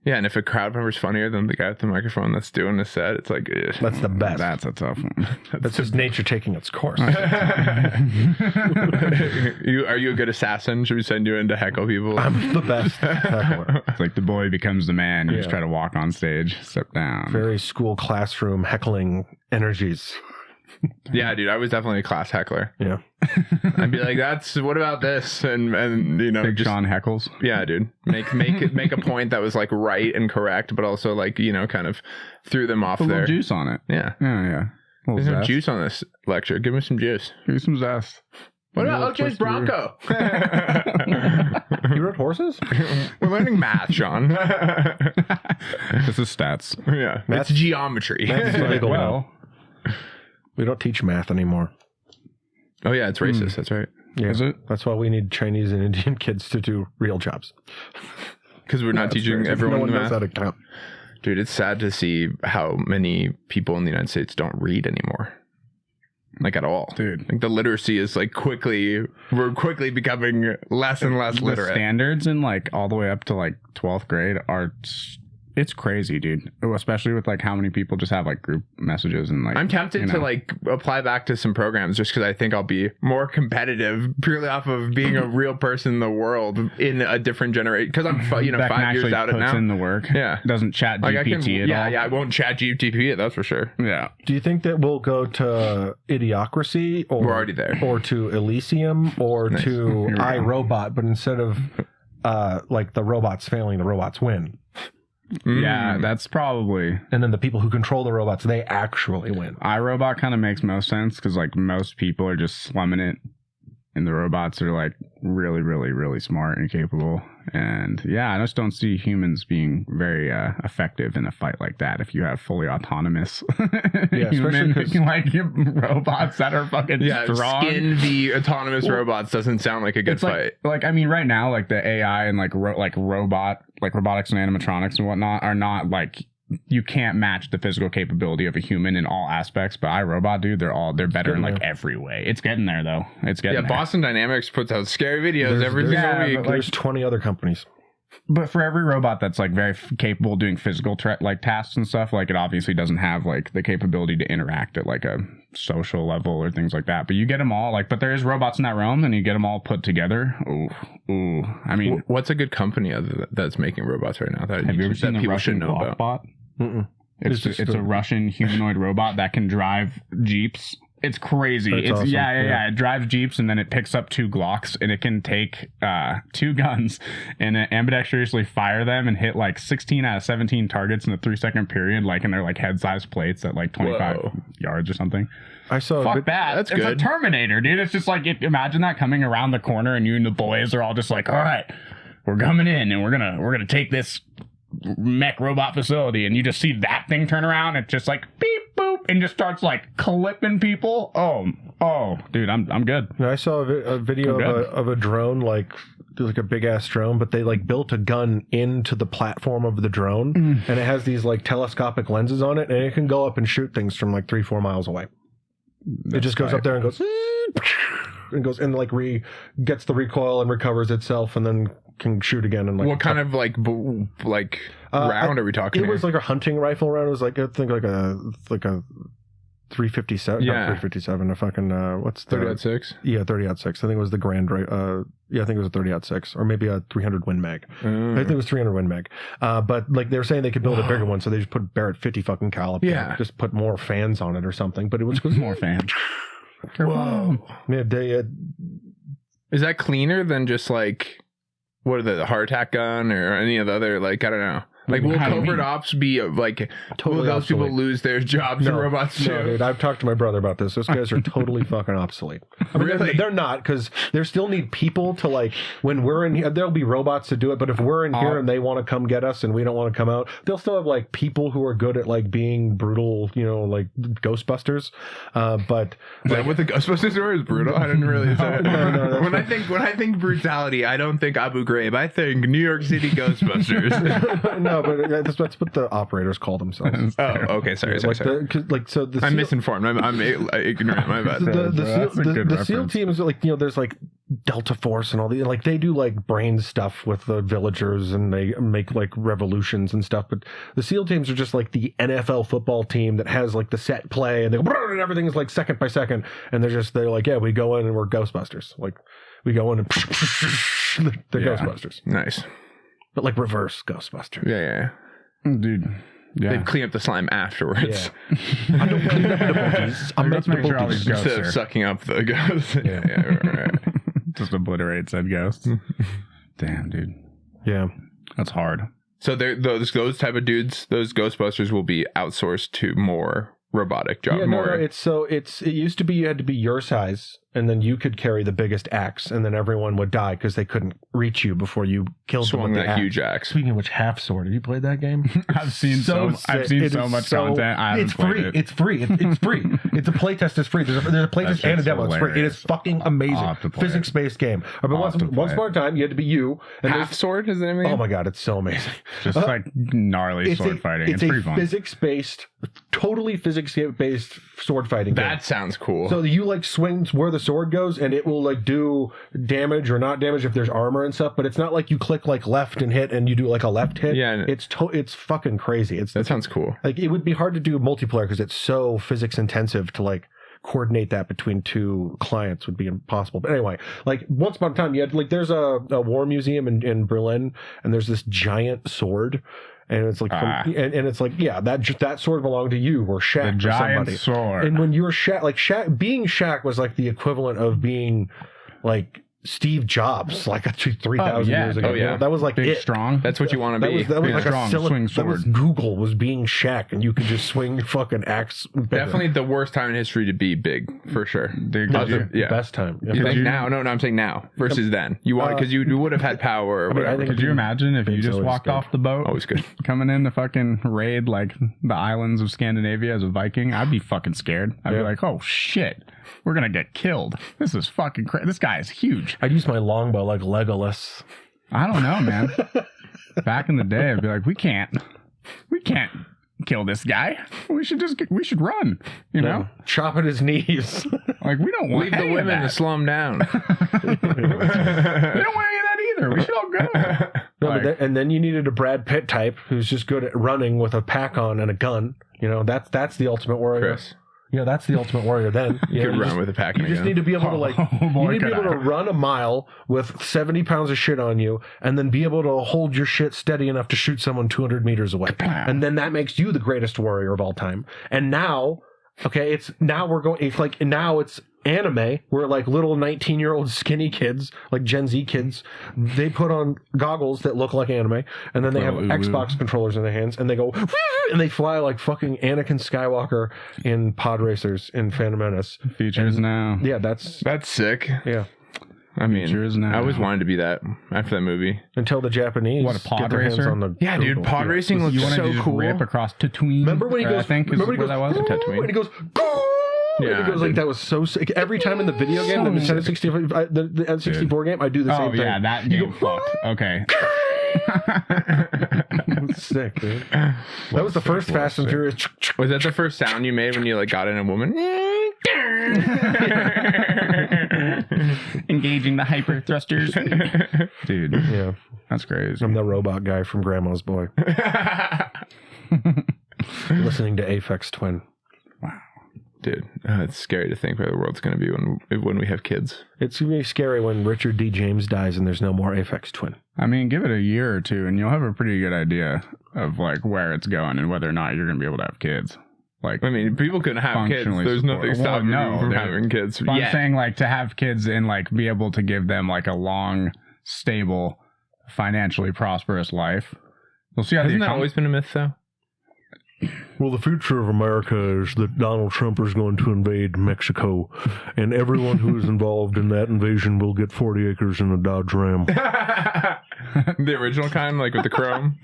Yeah, and if a crowd member's funnier than the guy with the microphone that's doing the set, it's like ugh. That's the best. That's a tough one. That's just nature taking its course. Are you a good assassin? Should we send you in to heckle people? I'm the best heckler. It's like the boy becomes the man. You just try to walk on stage, step down. Very school classroom heckling energies. Yeah, dude, I was definitely a class heckler. Yeah. I'd be like, what about this? And Big just Sean heckles. Yeah, dude. Make a point that was like right and correct, but also like, kind of threw them off there. A little juice on it. Yeah. Yeah. There's no juice on this lecture. Give me some juice. Give me some zest. What about OJ's Bronco? You rode horses? We're learning math, Sean. This is stats. Yeah. It's geometry. Well, we don't teach math anymore. Oh, yeah, it's racist. That's right. Yeah. Is it? That's why we need Chinese and Indian kids to do real jobs. Because we're not teaching everyone no one math. knows how to count. Dude, it's sad to see how many people in the United States don't read anymore. Like at all. Dude. Like the literacy is like we're quickly becoming less and less literate. The standards in like all the way up to like 12th grade are It's crazy, dude. Especially with like how many people just have like group messages and like. I'm tempted to like apply back to some programs just because I think I'll be more competitive purely off of being a real person in the world in a different generation. Because I'm 5 years out it now. In the work. Yeah, doesn't chat GPT at all. Yeah, I won't chat GPT it. That's for sure. Yeah. Do you think that we'll go to Idiocracy, or we're already there, or to Elysium, or to iRobot, but instead of like the robots failing, the robots win? Yeah, that's probably. And then the people who control the robots, they actually win. iRobot kind of makes most sense because like most people are just slumming it, and the robots are like really, really, really smart and capable. And yeah, I just don't see humans being very effective in a fight like that if you have fully autonomous human like robots that are fucking strong. Skin the autonomous robots doesn't sound like a good fight. Like I mean, right now, like the AI and like robotics and animatronics and whatnot are not like. You can't match the physical capability of a human in all aspects, but iRobot, dude, they're better in like every way. It's getting there though. It's getting there. Boston Dynamics puts out scary videos every single week. There's 20 other companies. But for every robot that's like very capable of doing physical like tasks and stuff, like it obviously doesn't have like the capability to interact at like a social level or things like that. But you get them all like, but there is robots in that realm, and you get them all put together. Ooh. I mean, what's a good company that's making robots right now? Have you ever seen the Russian GlockBot? It's a Russian humanoid robot that can drive Jeeps. It's crazy. It's awesome. Yeah. It drives Jeeps, and then it picks up 2 Glocks, and it can take 2 guns and ambidextrously fire them and hit like 16 out of 17 targets in a 3-second period, like, and they're like head-sized plates at like 25 yards or something. I saw Fuck that. That's it's good. A Terminator, dude. It's just like, imagine that coming around the corner, and you and the boys are all just like, all right, we're coming in, and we're gonna take this mech robot facility, and you just see that thing turn around. It's just like beep boop, and just starts like clipping people. Oh, dude, I'm good. I saw a video of a drone, like a big ass drone, but they like built a gun into the platform of the drone, and it has these like telescopic lenses on it, and it can go up and shoot things from like 3-4 miles away. It just goes up there and goes and like gets the recoil and recovers itself, and then can shoot again. And like, what kind of like round are we talking? It was like a hunting rifle round. It was like, I think like a 357. Yeah, not 357. A fucking what's the 30-06? Yeah, 30-06. I think it was the Grand. Yeah, I think it was a 30-06 or maybe a 300 Win Mag. I think it was 300 Win Mag. But like they were saying they could build a bigger one, so they just put Barrett 50 fucking caliber. Yeah, just put more fans on it or something. But it was more fans. Whoa. Yeah, is that cleaner than just like what are the heart attack gun or any of the other, like, I don't know. Like, will covert ops be like, totally will those obsolete. People lose their jobs in robots too? No, dude, I've talked to my brother about this. Those guys are totally fucking obsolete. I mean, really? They're not, because they still need people to, like, when we're in here, there'll be robots to do it, but if we're in here and they want to come get us and we don't want to come out, they'll still have, like, people who are good at, like, being brutal, you know, like ghostbusters. But is that what the Ghostbusters story is? Brutal? I didn't really say it. No, when I think brutality, I don't think Abu Ghraib. I think New York City Ghostbusters. No, but that's what the operators call themselves. Oh, okay, sorry. I'm misinformed. I'm ignorant. My bad. The SEAL teams, like, you know, there's like Delta Force and all the, like, they do like brain stuff with the villagers and they make like revolutions and stuff. But the SEAL teams are just like the NFL football team that has like the set play and they go, and everything's like second by second, and they're like, yeah, we go in and we're Ghostbusters. Like, we go in and they're Ghostbusters. Nice. But like reverse Ghostbusters. Yeah. Dude. Yeah. They clean up the slime afterwards. Yeah. I don't clean up the booties. I'm not making sure all these ghosts instead of sucking up the ghosts. Yeah, right. Just obliterate said ghosts. Damn, dude. Yeah. That's hard. So those type of dudes, those Ghostbusters will be outsourced to more robotic jobs. Yeah, no, it used to be you had to be your size, and then you could carry the biggest axe, and then everyone would die because they couldn't reach you before you killed them with the axe. Huge axe. Speaking of which, Half Sword, have you played that game? I've seen so much content. It's free. It's free. It's free. It's a playtest. It's free. There's a playtest and a demo. It's free. It is fucking amazing. Physics-based game. But once upon a time, you had to be you. And Half Sword is the name of the game? Oh my god, it's so amazing. Just like gnarly sword fighting. It's pretty fun. Physics-based totally physics-based sword fighting game. That sounds cool. So you like swing where the sword goes, and it will like do damage or not damage if there's armor and stuff. But it's not like you click like left and hit, and you do like a left hit. Yeah, it's fucking crazy. That sounds cool. Like it would be hard to do multiplayer because it's so physics intensive to like coordinate that between two clients would be impossible. But anyway, like once upon a time, you had like there's a war museum in Berlin, and there's this giant sword. And it's like, and it's like, yeah, that sword belonged to you or Shaq The or giant somebody. sword. And when you were Shaq, like being Shaq was like the equivalent of being like Steve Jobs, like 3,000 years ago. Oh, yeah. That was like Big, it. strong. That's what you want to be. That was Big, like strong, swing that was sword. Google was being Shaq, and you could just swing your fucking axe. better. Definitely the worst time in history to be big, for sure. Dude, Yeah. Best time. Yeah. Like now, no, I'm saying now versus then. You want because you would have had power or I mean, I whatever. think Could you imagine if you just always walked good. off the boat, Always good. coming in to fucking raid like the islands of Scandinavia as a Viking? I'd be fucking scared. I'd be like, oh shit, we're gonna get killed. This is fucking crazy. This guy is huge. I'd use my longbow like Legolas. I don't know, man. Back in the day, I'd be like, we can't kill this guy. We should run. You know, Chop at his knees. like we don't want Leave the any of women to that. slow them down. We don't want any of that either. We should all go. No, Like, but and then you needed a Brad Pitt type who's just good at running with a pack on and a gun. You know, that's the ultimate warrior. Chris. Yeah, that's the ultimate warrior then. You could run with a pack You and a just gun. need to be able to like Oh, boy, you need to be could able to I. run a mile with 70 pounds of shit on you and then be able to hold your shit steady enough to shoot someone 200 meters away. And then that makes you the greatest warrior of all time. And now, okay, it's anime where like little 19-year-old skinny kids, like Gen Z kids, they put on goggles that look like anime, and then they have Xbox controllers in their hands, and they go and they fly like fucking Anakin Skywalker in Pod Racers in Phantom Menace. features now. Yeah, that's sick. yeah. I mean, Features now. I always wanted to be that after that movie. Until the Japanese What, a pod get their hands racer? on the Yeah, dude, Google. pod racing looks You want to so just cool. rip across Tatooine? Remember when he goes? I think is remember when where he goes? that was. Tatooine. And he goes. And Yeah, he goes like dude. that was so sick. Every time in the video game, the Nintendo 64, the N64 game, I do the Oh same thing. yeah, that You game go, fucked. Okay. It's sick, dude. That was the first Fast and Furious. Was that the first sound you made when you like got in a woman? Engaging the hyper thrusters. Dude, Yeah, that's crazy. I'm the robot guy from Grandma's Boy. Listening to Aphex Twin. Dude, it's scary to think where the world's going to be when we have kids. It's gonna be scary when Richard D. James dies and there's no more Aphex Twin. I mean, give it a year or two, and you'll have a pretty good idea of like where it's going and whether or not you're gonna be able to have kids. Like, I mean, people can have kids. Functionally There's nothing support- stopping well, no, you from they're- having kids. but I'm Yeah. saying like to have kids and like be able to give them like a long, stable, financially prosperous life. We'll see how Hasn't the that always been a myth, though? Well, the future of America is that Donald Trump is going to invade Mexico, and everyone who is involved in that invasion will get 40 acres in a Dodge Ram. The original kind, like with the chrome?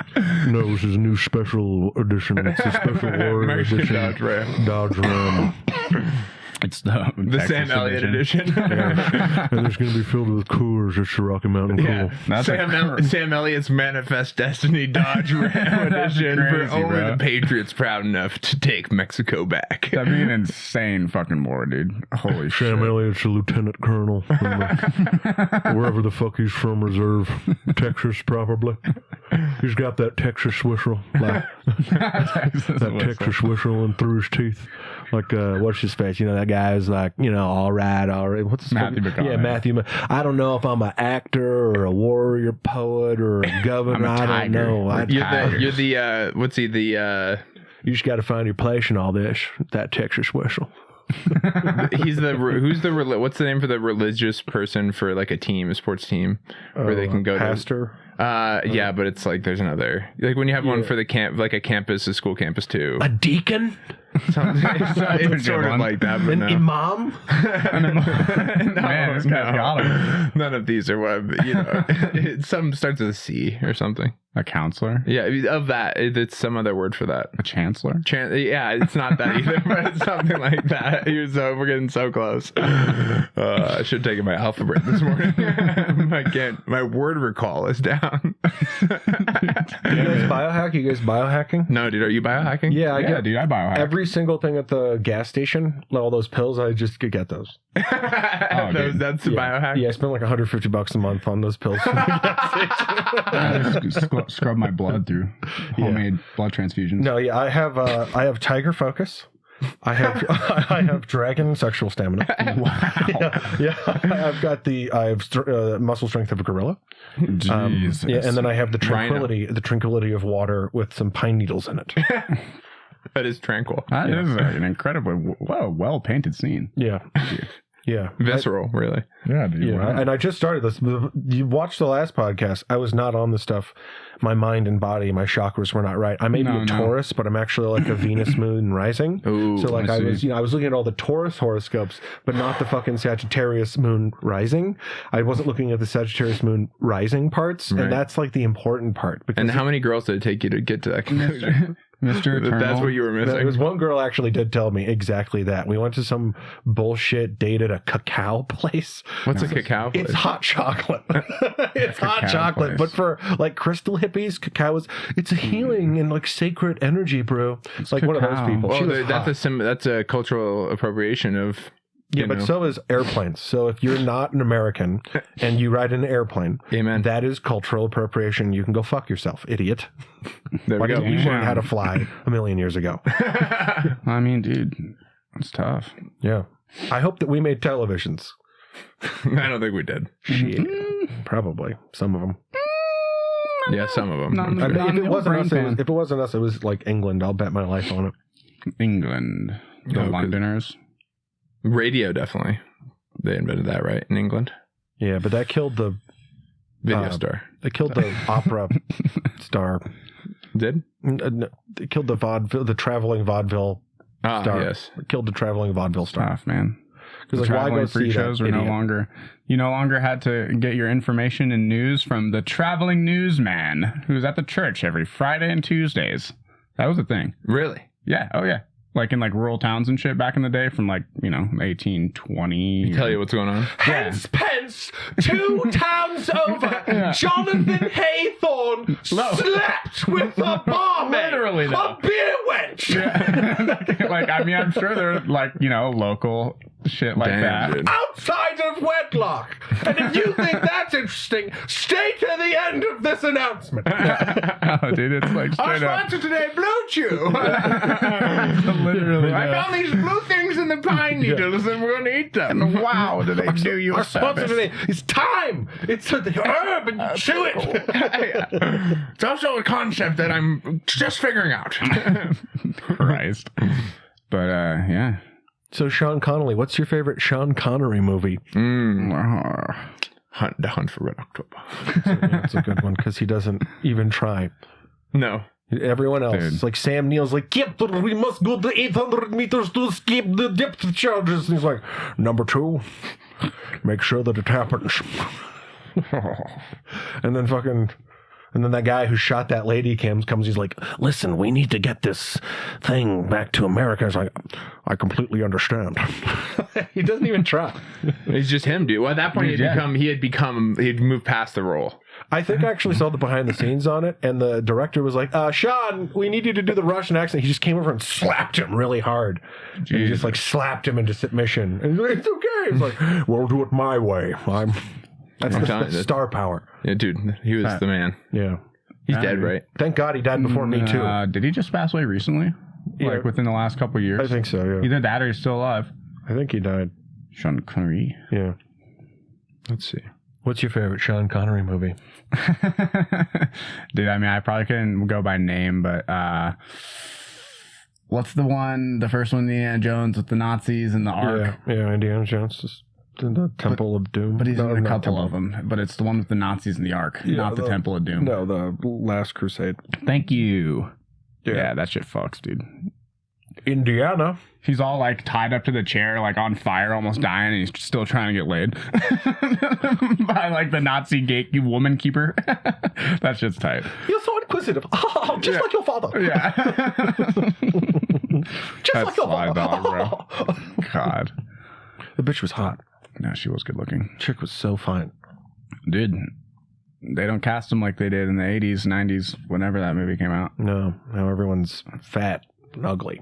No, this is a new special edition. It's a special warrior Mexican edition. Dodge Ram. Dodge Ram. It's the Texas Sam Elliott edition. And it's going to be filled with Coors. It's the Rocky Mountain Cool. Yeah. That's Sam Elliott's Manifest Destiny Dodge Ram That's edition crazy, for only bro. the Patriots proud enough to take Mexico back. That'd be an insane fucking war, dude. Holy shit. Sam Elliott's a lieutenant colonel from wherever the fuck he's from, reserve. Texas, probably. He's got that Texas whistle. Like, that Texas whistle and through his teeth. Like, what's his face? You know, that guy is like, you know, all right. What's his Matthew name? McConaughey. Yeah, Matthew. I don't know if I'm an actor or a warrior poet or a governor. I'm a I don't tiger. know. You're the what's he, the, You just got to find your place in all this. That Texas whistle. what's the name for the religious person for like a team, a sports team, where they can go pastor. yeah, but it's like there's another, like when you have one for the camp, like a campus, a school campus too. A deacon? It's sort of like that, but An no. imam? Man, this guy's got him. None of these are what, you know, some starts with a C or something. A counselor? Yeah, of that, it's some other word for that. A chancellor? Yeah, it's not that either, but it's something like that. We're getting so close. I should have taken my alphabet this morning. My word recall is down. down. You guys biohack? You guys biohacking? No, dude, are you biohacking? Yeah, I get dude, I biohack. every single thing at the gas station. All those pills, I just could get those. That's the biohack. Yeah, I spent like $150 a month on those pills. From the gas station. I just scrub my blood through homemade blood transfusions. No, yeah, I have Tiger Focus. I have dragon sexual stamina. Wow. Yeah. I've got muscle strength of a gorilla. Jesus. Yeah, and then I have the tranquility of water with some pine needles in it. That is tranquil. That is an incredibly well painted scene. Yeah. Yeah. Visceral, really. Yeah, dude. Yeah, Wow. and I just started this. You watched the last podcast. I was not on the stuff. My mind and body, my chakras were not right. I may be a Taurus, but I'm actually like a Venus moon rising. Ooh, so like I was looking at all the Taurus horoscopes, but not the fucking Sagittarius moon rising. I wasn't looking at the Sagittarius moon rising parts, and that's like the important part. Because and how many girls did it take you to get to that conclusion? Mr. Eternal. That's what you were missing. There was one girl actually did tell me exactly that. We went to some bullshit date at a cacao place. What's a cacao place? It's hot chocolate. It's hot chocolate, place. but for like crystal hippies, cacao it's a healing and like sacred energy, bro. It's like one of those people. She was hot. That's a cultural appropriation of. Yeah, but so is airplanes. So if you're not an American and you ride in an airplane, Amen. that is cultural appropriation. You can go fuck yourself, idiot. There we go. You learned how to fly a million years ago. I mean, dude, it's tough. Yeah. I hope that we made televisions. I don't think we did. Shit. Probably. Some of them. Yeah, some of them. If it wasn't us, it was like England. I'll bet my life on it. England. The Londoners. Radio, definitely. They invented that, right? In England? Yeah, but that killed the video star. They killed the opera star. Did? They killed the traveling vaudeville star. Yes. It killed the traveling vaudeville star. Tough, man. Because like, why go free shows were no longer. You no longer had to get your information and news from the traveling newsman who was at the church every Friday and Tuesdays. That was a thing. Really? Yeah. Oh yeah. Like in like rural towns and shit back in the day from like, 1820. He tell you what's going on? Hence pence, 2 towns over, Jonathan Haythorne slept with a barmaid. Literally, though. A beer wench. Yeah. Like, I mean, I'm sure they're like, local shit like that. Dude. Outside of wedlock. And if you think that's interesting, stay to the end of this announcement. Oh, dude, it's like Our straight up. sponsor today, Blue Chew. Literally. I found these blue things in the pine needles and we're going to eat them. And wow, do they do you a Our sponsor service. today is thyme. It's the herb and you chew it. It's also a concept that I'm just figuring out. Christ. But, yeah. So Sean Connolly, what's your favorite Sean Connery movie? The Hunt for Red October. That's a good one because he doesn't even try. No. Everyone else, Dude. like Sam Neill's like, Captain, we must go to 800 meters to escape the depth charges. And he's like, number 2, make sure that it happens. And then that guy who shot that lady comes, he's like, listen, we need to get this thing back to America. It's like, I completely understand. He doesn't even try. He's just him, dude. Well, at that point, he'd moved past the role. I think I actually saw the behind the scenes on it, and the director was like, Sean, we need you to do the Russian accent. He just came over and slapped him really hard. And he just like slapped him into submission. And he's like, it's okay. He's like, we'll do it my way. That's the star power. Yeah, dude, he was the man. Yeah. He's dead, right? Thank God he died before me, too. Did he just pass away recently? Yeah. Like within the last couple of years? I think so, yeah. Either that or he's still alive. I think he died. Sean Connery. Yeah. Let's see. What's your favorite Sean Connery movie? Dude, I mean, I probably couldn't go by name, but what's the first one, Indiana Jones with the Nazis and the Ark? Yeah, Indiana Jones is in the Temple of Doom. But he's in a couple of them. But it's the one with the Nazis and the Ark, not the Temple of Doom. No, the Last Crusade. Thank you. Yeah, that shit fucks, dude. Indiana. He's all like tied up to the chair, like on fire, almost dying, and he's still trying to get laid by like the Nazi woman keeper. That shit's tight. You're so inquisitive. Oh, just like your father. Yeah. Just That's like your Sly father. Dog, bro. God. The bitch was hot. No, she was good looking. Chick was so fine. Dude. they don't cast him like they did in the 80s, 90s, whenever that movie came out. No, now everyone's fat and ugly.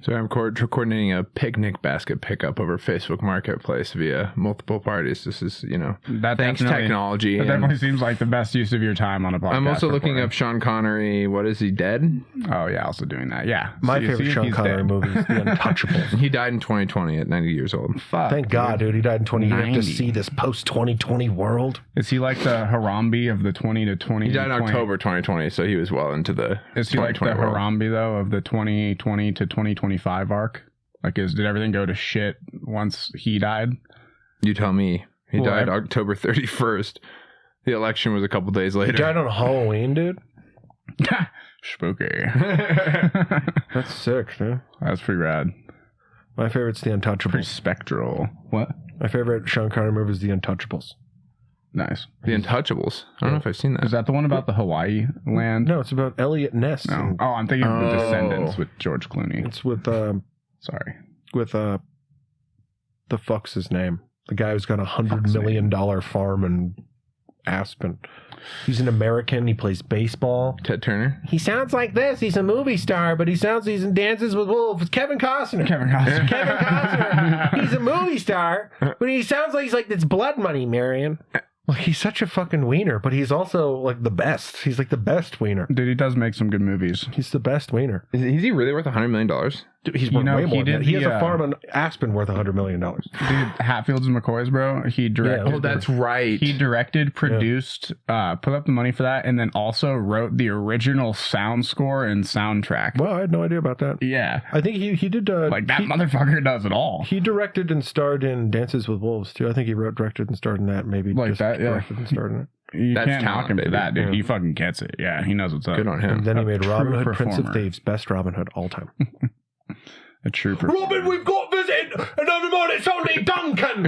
So I'm coordinating a picnic basket pickup over Facebook Marketplace via multiple parties. This is, That thanks definitely- technology. That and definitely seems like the best use of your time on a podcast. I'm also looking recording. up Sean Connery. What is he, dead? Oh yeah, also doing that. Yeah, My See favorite if Sean he's Connery dead. movie is The Untouchables. He died in 2020 at 90 years old. Fuck. Thank God, dude. He died in 20 years to 90. see this post-2020 world. Is he like the Harambe of the 20 to 20? He died in October 2020, so he was well into the Is he like the 2020 world. Harambe though of the 2020 to 2025 arc? Like, did everything go to shit once he died? You tell me. He Well, died October 31st. The election was a couple days He later. died on Halloween, dude. Spooky. That's sick, dude. That's pretty rad. My favorite's The Pretty Untouchables. spectral. What? My favorite Sean Connery movie is The Untouchables. Nice. The Untouchables. I don't know if I've seen that. Is that the one about the Hawaii land? No, it's about Elliot Ness. No. and Oh, I'm thinking of The Oh. Descendants with George Clooney. It's with Sorry. the fuck's his name? The guy who's got $100 million farm in Aspen. He's an American. He plays baseball. Ted Turner? He sounds like this. He's a movie star, but he's in Dances with Wolves. It's Kevin Costner. Kevin Costner. Kevin Costner. He's a movie star, but he sounds like he's like, it's blood money, Marion. Like, he's such a fucking wiener, but he's also like the best. He's like the best wiener. Dude, he does make some good movies. He's the best wiener. Is he really worth $100 million? Dude, he's You worth know, way he more than did that. He has the, a farm on Aspen worth $100 million. Dude, Hatfields and McCoys, bro. He directed. Yeah. Oh, that's right. He directed, produced, put up the money for that, and then also wrote the original sound score and soundtrack. Well, I had no idea about that. Yeah. I think he did. Like, that motherfucker does it all. He directed and starred in Dances with Wolves too. I think he wrote, directed, and starred in that. Maybe Like just that, yeah. directed and starred in it. You That's can't knock talent, him for baby. that, dude. Yeah. He fucking gets it. Yeah, he knows what's up. Good on him. And then he A made true Robin Hood, Prince of performer. Thieves, best Robin Hood all time. A true performer. we've got visit, and everyone, it's only Duncan.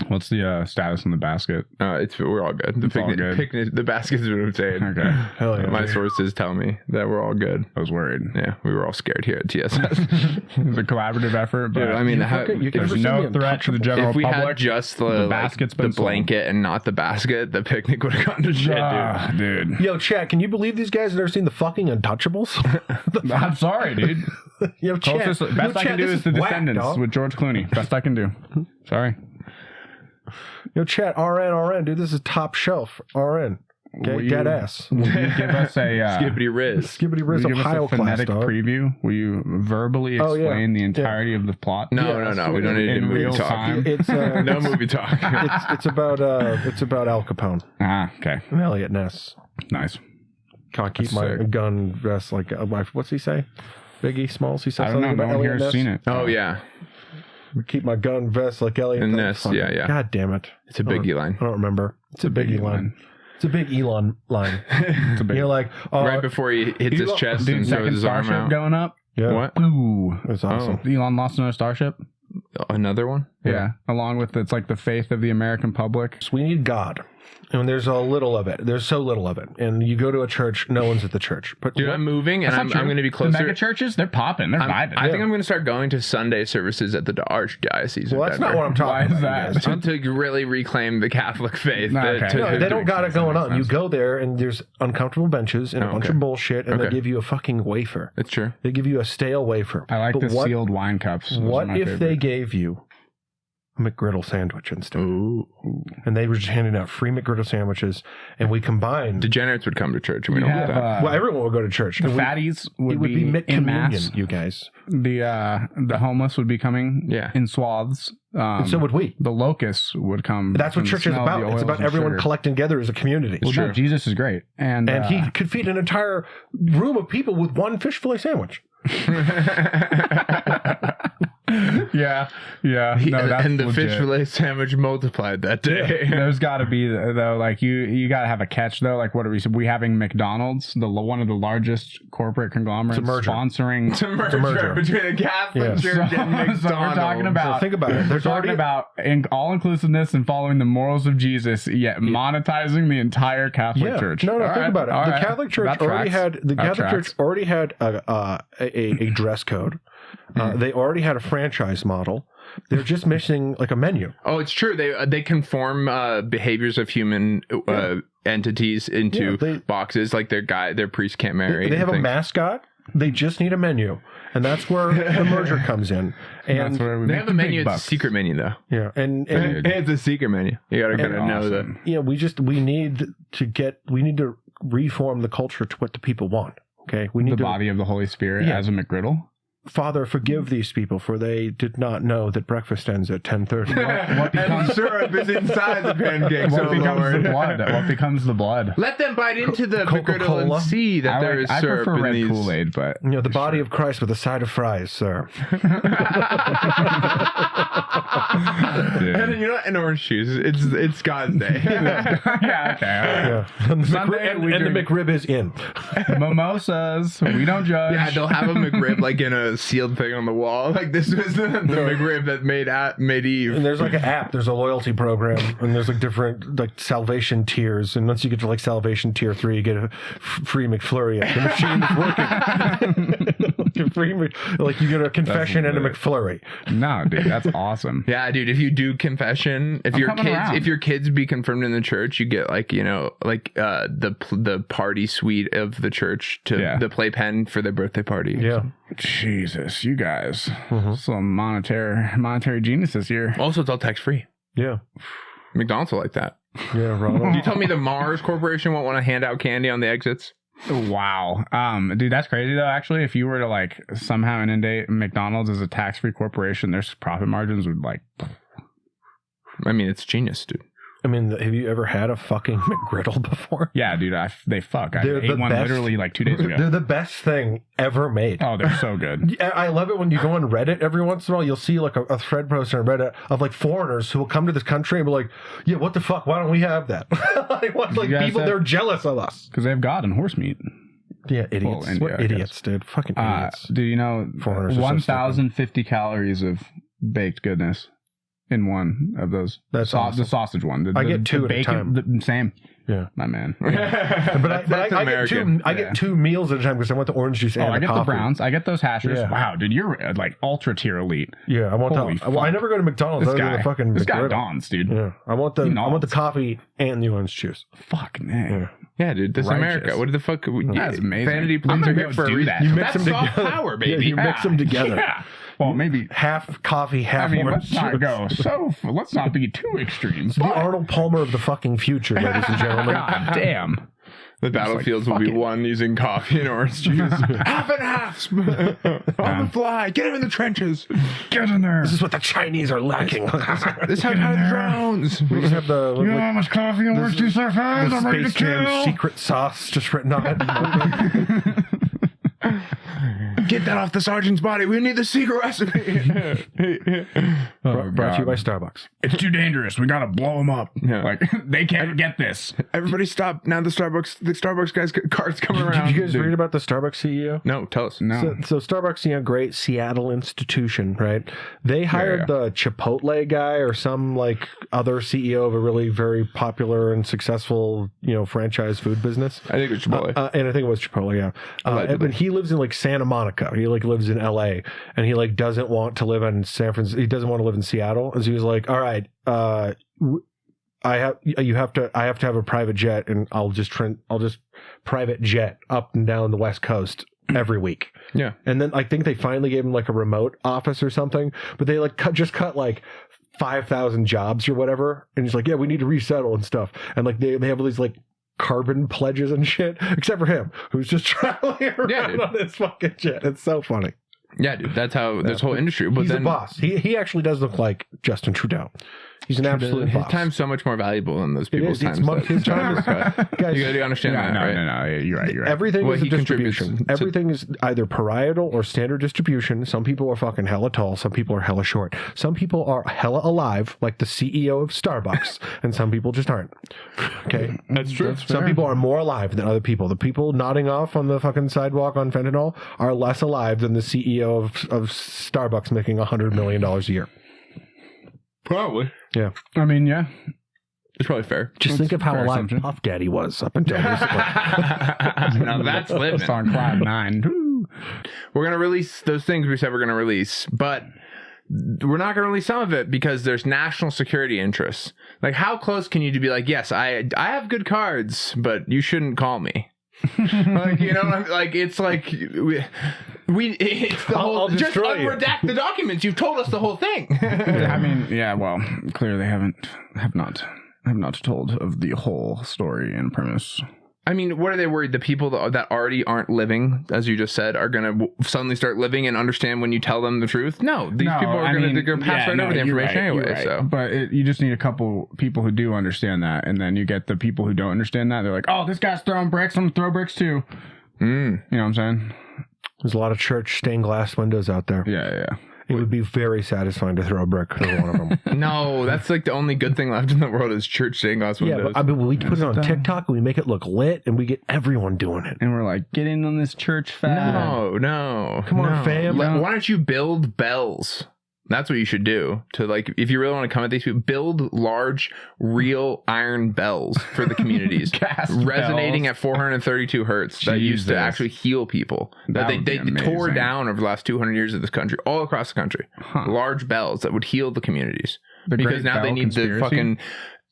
What's the status in the basket? We're all good. It's all good. The basket's been obtained. Okay. Hell yeah. My sources tell me that we're all good. I was worried. Yeah, we were all scared here at TSS. It's a collaborative effort, but Dude, I mean, you can there's never see no the threat to the Untouchables. general if we public. had just the the basket's the been sold. blanket and not the basket, the picnic would have gone to shit, Ah, dude. Yo, chat, can you believe these guys have never seen the fucking Untouchables? I'm sorry, dude. Yo, chat. Closest, Yo, best I chat, can do this is The whack, Descendants dog. with George Clooney. Best I can do. Sorry. Yo, chat, RN, dude, this is top shelf. RN. Okay, Will dead you- ass. Will you give us a Skippity Riz. Skibbity will Riz you give us Ohio a class, phonetic dog. preview? Will you verbally Oh, yeah. explain the entirety of the plot? No, we don't need to In movie real talk. time? It's No movie talk. it's about Al Capone Ah, okay. and Elliot Ness. Nice. Can't keep That's my sick. gun vest like what's he say? Biggie Smalls. He said I don't know. something No about one here Elliot has Ness. seen it. Oh yeah, Keep my gun vest like Elliot And Ness, Fuck. yeah. God damn it! it's a biggie line. I don't remember. It's a big Elon. It's a big Elon line. It's a big You're like, oh, Right before he hits his chest dude, and throws second his arm starship out. going up. yeah, What? Ooh. it's awesome. Elon lost another starship. Another one? Yeah. Along with it's like the faith of the American public. So we need God, and there's a little of it. There's so little of it, and you go to a church, no one's at the church. But Dude, I'm moving and That's I'm not true. going to be The closer. mega churches, they're popping. They're vibing. I think I'm going to start going to Sunday services at the Archdiocese. well, of that's Denver. not what I'm talking Why is about. that? you guys. To really reclaim the Catholic faith. No, okay. No, they don't got it going on. You sense. go there, and there's uncomfortable benches and a Oh, bunch okay. of bullshit, and they Okay. give you a fucking wafer. That's true. They give you a stale wafer. I like But the what, sealed wine cups. Those are What my if they favorite. gave you a McGriddle sandwich instead? Ooh. And they were just handing out free McGriddle sandwiches, and we combined. Degenerates would come to church and we You don't have, do that. well, everyone would go to church. the And we- fatties it would would be in mass. McCommunion, you guys. The homeless would be coming Yeah. in swaths. And so would we. The locusts would come. That's what from the church is smell of the about. It's oils about and everyone sugar. collecting together as a community. Well, no, Jesus is great, and And he could feed an entire room of people with one fish fillet sandwich. yeah. No, that's and the legit. fish fillet sandwich multiplied that day. There's got to be though, like you got to have a catch though. Like what are we having McDonald's, one of the largest corporate conglomerates, It's a merger. sponsoring. It's a merger merger. between the Catholic Yes. Church and McDonald's. So we're talking about. So think about it. We're There's talking already about all inclusiveness and following the morals of Jesus, yet monetizing the entire Catholic Church. No, All think right, about it. all The right. Catholic Church That already tracks. had That tracks. a dress code. They already had a franchise model. They're just missing like a menu. Oh, it's true. They conform behaviors of human entities into boxes. Like their priest can't marry. They have a mascot. They just need a menu, and that's where the merger comes in. And That's where we they make have the a menu. big It's a bucks. secret menu, though. yeah, and It's a secret menu. You gotta kind of know that. Awesome. yeah, we need to reform the culture to what the people want. Okay, we need The body of the Holy Spirit Yeah. as a McGriddle. Father, forgive these people, for they did not know that breakfast ends at 10:30. What becomes And syrup is inside the pancake. what So becomes Lord. the blood? What becomes the blood? Let them bite into the Coca-Cola? McGriddle and see that there is I syrup prefer in red these. Kool-Aid, but You know, the body of Christ with a side of fries, sir. And you know, and orange juice. It's God's day. yeah, okay. Yeah. And the Sunday, we and the drink- McRib is in. Mimosas. We don't judge. Yeah, they'll have a McRib like in a sealed thing on the wall. Like this was the McRib that made Eve. And there's like an app, there's a loyalty program, and there's like different like salvation tiers. And once you get to like salvation tier 3, you get a free McFlurry. The machine is working. Like you get a confession and a McFlurry. No, dude, that's awesome. Yeah, dude. If you do confession, if your kids be confirmed in the church, you get like the party suite of the church to the playpen for their birthday party. Yeah. Jesus, you guys, some monetary geniuses here. Also, it's all tax free. Yeah. McDonald's will like that. Yeah, Ronald. You tell me the Mars Corporation won't want to hand out candy on the exits? Wow. Dude, that's crazy though. Actually, if you were to like somehow inundate McDonald's as a tax-free corporation, their profit margins would like. I mean, it's genius, dude. I mean, have you ever had a fucking McGriddle before? Yeah, dude. They fuck. I They're ate the one best. literally like 2 days ago. They're the best thing ever made. Oh, they're so good. I love it when you go on Reddit every once in a while. You'll see like a thread post on Reddit of like foreigners who will come to this country and be like, "Yeah, what the fuck? Why don't we have that?" like guys people, have- they're jealous of us. Because they have God and horse meat. Yeah, idiots. India, We're I idiots, dude. Fucking idiots. Do you know Foreigners are so 1,050 calories of baked goodness in one of those? That's awesome. The sausage one. I get two at a time. Same. Yeah. My man. But I get two meals at a time because I want the orange juice and I the get coffee. the browns. I get those hashers. Yeah. Wow, dude, you're like ultra tier elite. Yeah, I want Holy that. Well, I fuck. never go to McDonald's. This other than guy, the fucking this guy McGriddle. dawns, dude. Yeah, I want the nods. coffee and the orange juice. Fuck, man. Yeah, dude, this is Righteous. America. What the fuck? That's amazing. Vanity I'm plates gonna are go here for a do reason. that. You mix That's them soft together. power, Yeah, baby. you mix them together. Yeah. Well, maybe. Half coffee, half I mean, orange let's not juice. go. So let's not be too extreme. The Arnold Palmer of the fucking future, ladies and gentlemen. God damn. The battlefields will fuck be it. won using coffee and orange juice. Half and half. On the fly. Get him in the trenches. Get in there. This is what the Chinese are lacking. This is how to drones. We just have the You know how much coffee and orange juice I have? the I'm ready to Space Jam kill. secret sauce just written on it. Get that off the sergeant's body. We need the secret recipe. Brought to you by Starbucks. It's too dangerous. We gotta blow them up. Yeah. Like they can't get this. Everybody stop. Now the Starbucks guys' cards coming around. Did you guys Dude. read about the Starbucks CEO? No, tell us. No. So Starbucks, great Seattle institution, right? They hired the Chipotle guy or some like other CEO of a really very popular and successful, franchise food business. I think it's Chipotle. And I think it was Chipotle, yeah. And he lives in like Santa Monica. He like lives in LA, and he like doesn't want to live in San Francisco. He doesn't want to live in Seattle. And so he was like, "All right, I have to have a private jet, and I'll just private jet up and down the West Coast every week." Yeah. And then I think they finally gave him like a remote office or something, but they like cut like 5,000 jobs or whatever. And he's like, "Yeah, we need to resettle and stuff." And like they have all these like carbon pledges and shit, except for him, who's just traveling around on his fucking jet. It's so funny. Yeah, dude. That's how this whole industry. But He's then a boss. He actually does look like Justin Trudeau. He's an absolute his boss. time's so much more valuable than those It people's is. It's times. his time is guys. You gotta understand that, right? No. You're right. Everything Well, is a he contributes distribution. to- Everything is either parietal or standard distribution. Some people are fucking hella tall. Some people are hella short. Some people are hella alive, like the CEO of Starbucks, and some people just aren't. Okay, That's true. some people are more alive than other people. The people nodding off on the fucking sidewalk on fentanyl are less alive than the CEO of Starbucks making $100 million a year. Probably. Yeah. I mean, yeah. It's probably fair. Just think of how fair alive assumption. Puff Daddy was up until recently. Now that's living. It's on cloud 9. We're gonna release those things we said we're gonna release, but we're not going to release some of it because there's national security interests. Like, how close can you to be like, yes, I have good cards, but you shouldn't call me. Like, you know, like, it's like it's the whole just unredact the documents. You've told us the whole thing. I mean, yeah, well, clearly they have not told of the whole story and premise. I mean, what are they worried? The people that already aren't living, as you just said, are going to suddenly start living and understand when you tell them the truth? No, these people are going to pass right over the information anyway. Right. So, but you just need a couple people who do understand that, and then you get the people who don't understand that. They're like, "Oh, this guy's throwing bricks. I'm gonna throw bricks too." You know what I'm saying? There's a lot of church stained glass windows out there. Yeah. It would be very satisfying to throw a brick through one of them. no, that's like the only good thing left in the world is church stained glass windows. Yeah, but I mean, we put it on TikTok and we make it look lit, and we get everyone doing it. And we're like, get in on this church fad. No. Come on, fam. Why don't you build bells? That's what you should do to, like, if you really want to come at these people, build large, real iron bells for the communities, resonating at 432 hertz that used to actually heal people. That they tore down over the last 200 years of this country, all across the country. Large bells that would heal the communities because now they need the fucking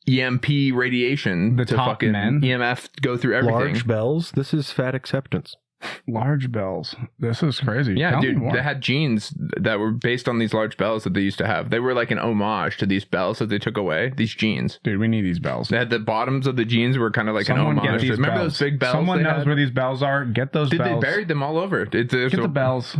EMP radiation to fucking EMF go through everything. Large bells. This is fat acceptance. Large bells. This is crazy. Yeah, dude, they had jeans that were based on these large bells that they used to have. They were like an homage to these bells that they took away. These jeans. Dude, we need these bells. They had the bottoms of the jeans were kind of like an homage. Remember those big bells? Someone knows where these bells are. Get those bells. They buried them all over. Get the bells.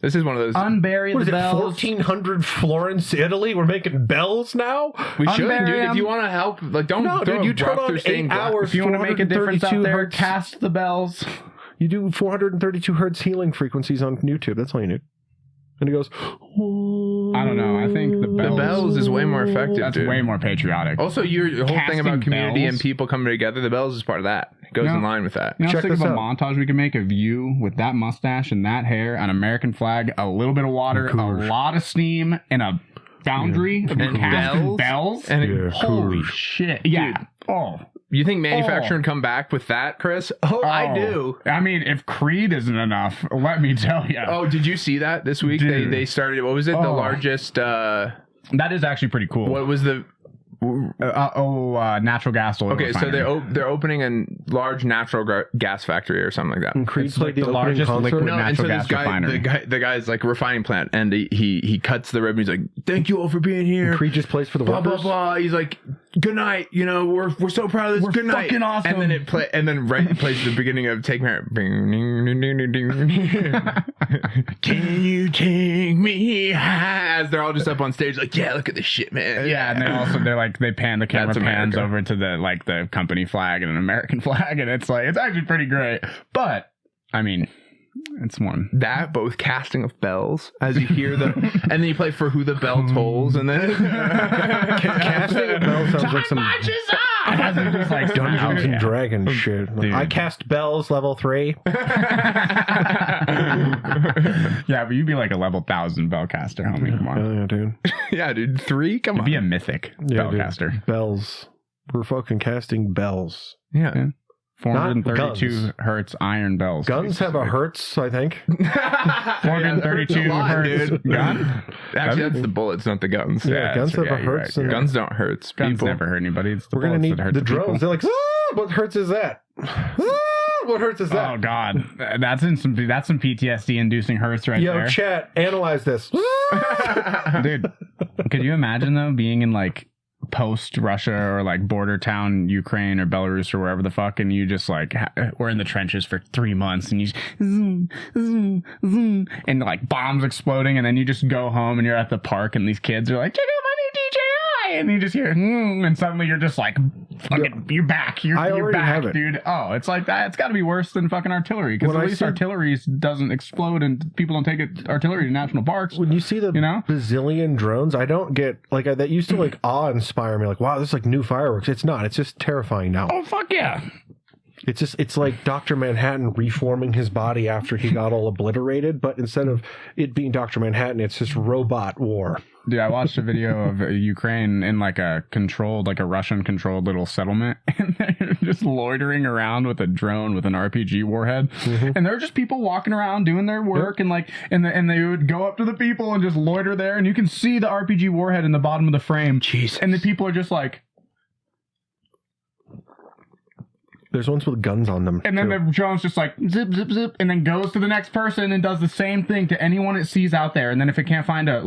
This is one of those. Unbury the bells. 1400 Florence, Italy? We're making bells now? We should, dude. If you want to help, like, don't throw you turn on 8 hours. If you want to make a difference out there, cast the bells. You do 432 hertz healing frequencies on YouTube. That's all you need. And it goes, oh. I don't know. I think the bells is way more effective. That's way more patriotic. Also, your whole thing about community and people coming together, the bells is part of that. It goes in line with that. You know, think of a montage we can make of you with that mustache and that hair, an American flag, a little bit of water, a lot of steam, and a foundry and bells. And holy shit. Yeah. Dude. Oh. You think manufacturing would come back with that, Chris? Oh, I do. I mean, if Creed isn't enough, let me tell you. Oh, did you see that this week? They started, what was it? The largest... that is actually pretty cool. What was the... natural gas oil Okay, refinery. So they're opening a large natural gas factory or something like that. And Creed played the largest liquid natural gas refinery. The guy's like refining plant, and he cuts the ribbon. He's like, "Thank you all for being here." And Creed just plays for the blah workers. blah blah. He's like, "Good night." You know, we're so proud of this. We're good night. Fucking awesome. And then it plays the beginning of Take Me Out. Can you take me as they're all just up on stage like, yeah, look at this shit, man. Yeah, and they pan the camera pans over to the company flag and an American flag, and it's actually pretty great. But I mean, it's one that, but with casting of bells as you hear them, and then you play For Who the Bell Tolls, and then casting of bells sounds like some just like Dungeons and Dragons shit. Dude. I cast bells level 3. Yeah, but you'd be like a level 1000 bellcaster, homie. Come on. Yeah, dude. Yeah, dude. 3. Come on. Be a mythic bellcaster. Bells. We're fucking casting bells. Yeah. 432 hertz iron bells. Guns have a hertz, I think. 432 hertz dude. Gun? Actually, that's the bullets, not the guns. Yeah, guns have a hertz. Right. Guns don't hurt. Guns never hurt anybody. It's the We're going to need that hurt the drones. They're like, what hertz is that? What hertz is that? Oh, God. That's some PTSD-inducing hertz right there. Yo, chat, analyze this. Dude, could you imagine, though, being in, like, post-Russia or, like, border town Ukraine or Belarus or wherever the fuck, and you just, like, we're in the trenches for 3 months, and you just zoom, zoom, zoom, and, like, bombs exploding, and then you just go home, and you're at the park, and these kids are like, check out my new DJI, and you just hear, and suddenly you're just like, fucking, you're back. You're back, dude. Oh, it's like that. It's got to be worse than fucking artillery, because at least artillery doesn't explode, and people don't take artillery to national parks. When you see the bazillion drones, I don't get, like, that used to, like, awe-inspire me, like, wow, this is like new fireworks. It's not. It's just terrifying now. Oh, fuck yeah. It's like Dr. Manhattan reforming his body after he got all obliterated, but instead of it being Dr. Manhattan, it's just robot war. Dude, I watched a video of Ukraine in like a Russian controlled little settlement, and just loitering around with a drone with an RPG warhead, and there are just people walking around doing their work, and like, and they would go up to the people and just loiter there, and you can see the RPG warhead in the bottom of the frame. Jesus. And the people are just like. There's ones with guns on them. And then the drone's just like zip, zip, zip, and then goes to the next person and does the same thing to anyone it sees out there. And then if it can't find a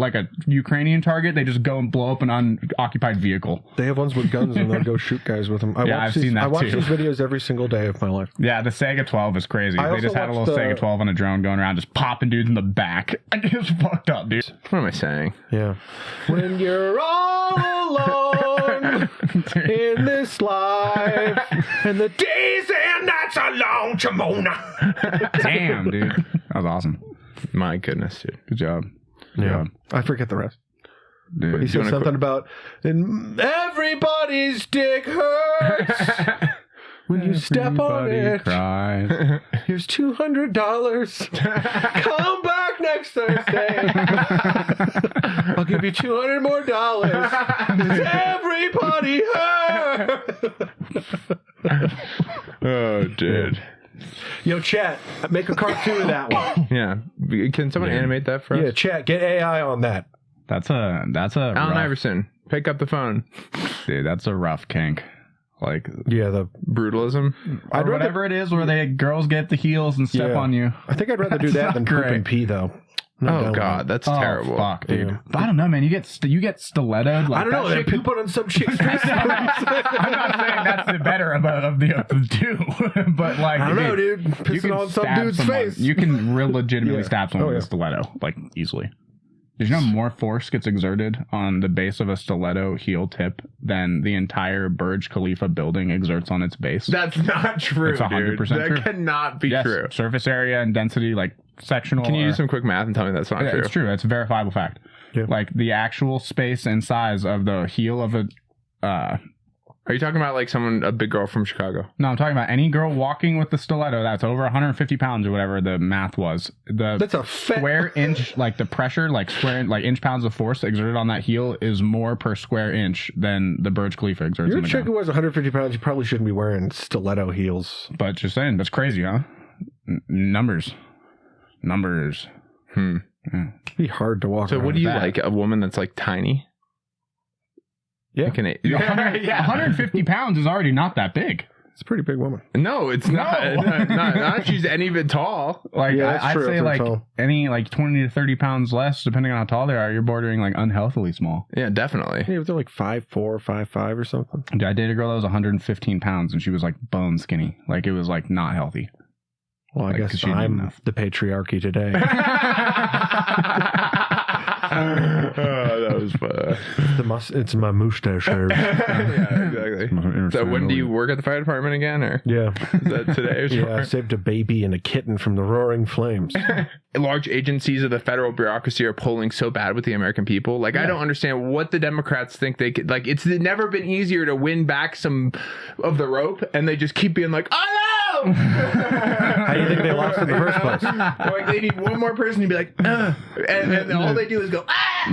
Ukrainian target, they just go and blow up an unoccupied vehicle. They have ones with guns and they'll go shoot guys with them. I've seen that I watch too. these videos every single day of my life. Yeah, the Sega 12 is crazy. They just had a little Sega 12 on a drone going around just popping dudes in the back. It's fucked up, dude. What am I saying? Yeah. When you're all alone in this life and the days and nights are long, Chimona. Damn, dude. That was awesome. My goodness, dude. Good job. Yeah. I forget the rest. Dude. He said something about, and everybody's dick hurts when you step on it. Cries. Here's $200. Come back next Thursday. I'll give you $200 more. Everybody hurt. Oh, dude. Yo, chat, make a cartoon of that one. Yeah. Can someone animate that for us? Yeah, chat, get AI on that. That's a Alan rough, Iverson, pick up the phone. dude, that's a rough kink. Like, Yeah, the Brutalism. I'd or rather, where girls get the heels and step Yeah. on you. I think I'd rather do that That's than not poop great. and pee, though. I'm not Oh down with God, that's Oh, terrible. fuck, dude. Yeah. But I don't know, man. You get stilettoed. Like, I don't know. that They're shit could- pooping on some chick's face. I'm not saying that's the better of the two, but like, I don't know, dude. Pissing on some stab dude's someone. face. You can legitimately Yeah. stab someone Oh, with a yeah. stiletto, like, easily. Did you know more force gets exerted on the base of a stiletto heel tip than the entire Burj Khalifa building exerts on its base? That's not true, It's 100% dude. true. That cannot be Yes, true. surface area and density, like sectional. Can you or- do some quick math and tell me that's not Yeah, true? it's true. It's a verifiable fact. Yeah. Like the actual space and size of the heel of a. Are you talking about like a big girl from Chicago? No, I'm talking about any girl walking with the stiletto that's over 150 pounds or whatever the math was. That's a fat Square inch, like the pressure, like inch pounds of force exerted on that heel is more per square inch than the Burj Khalifa exerts You're on a the chick who ground. weighs 150 pounds. You probably shouldn't be wearing stiletto heels. But just saying, that's crazy, huh? Numbers. Hmm. Yeah. It'd be hard to walk So around what do you that. like? A woman that's like tiny? Yeah. Like an, 150 pounds is already not that big. It's a pretty big woman. No, it's not. No. Not if she's any bit tall. Like, Yeah, that's I'd true say if they're like tall. any like 20 to 30 pounds less, depending on how tall they are, you're bordering like unhealthily small. Yeah, definitely. Yeah, they're like 5'4", 5'5", or something. I dated a girl that was 115 pounds and she was like bone skinny. Like it was like not healthy. Well, I Like, 'cause guess she didn't I'm enough. the patriarchy today. Oh, that was fun. It's my mustache hair. Yeah, exactly. So when do you work at the fire department again, or Yeah. is that today? Or Yeah, I tomorrow? saved a baby and a kitten from the roaring flames. Large agencies of the federal bureaucracy are polling so bad with the American people. Like, I don't understand what the Democrats think they could. Like, it's never been easier to win back some of the rope, and they just keep being like, oh no! How do you think they lost in the first place? Like, they need one more person to be like, and all they do is go, ah!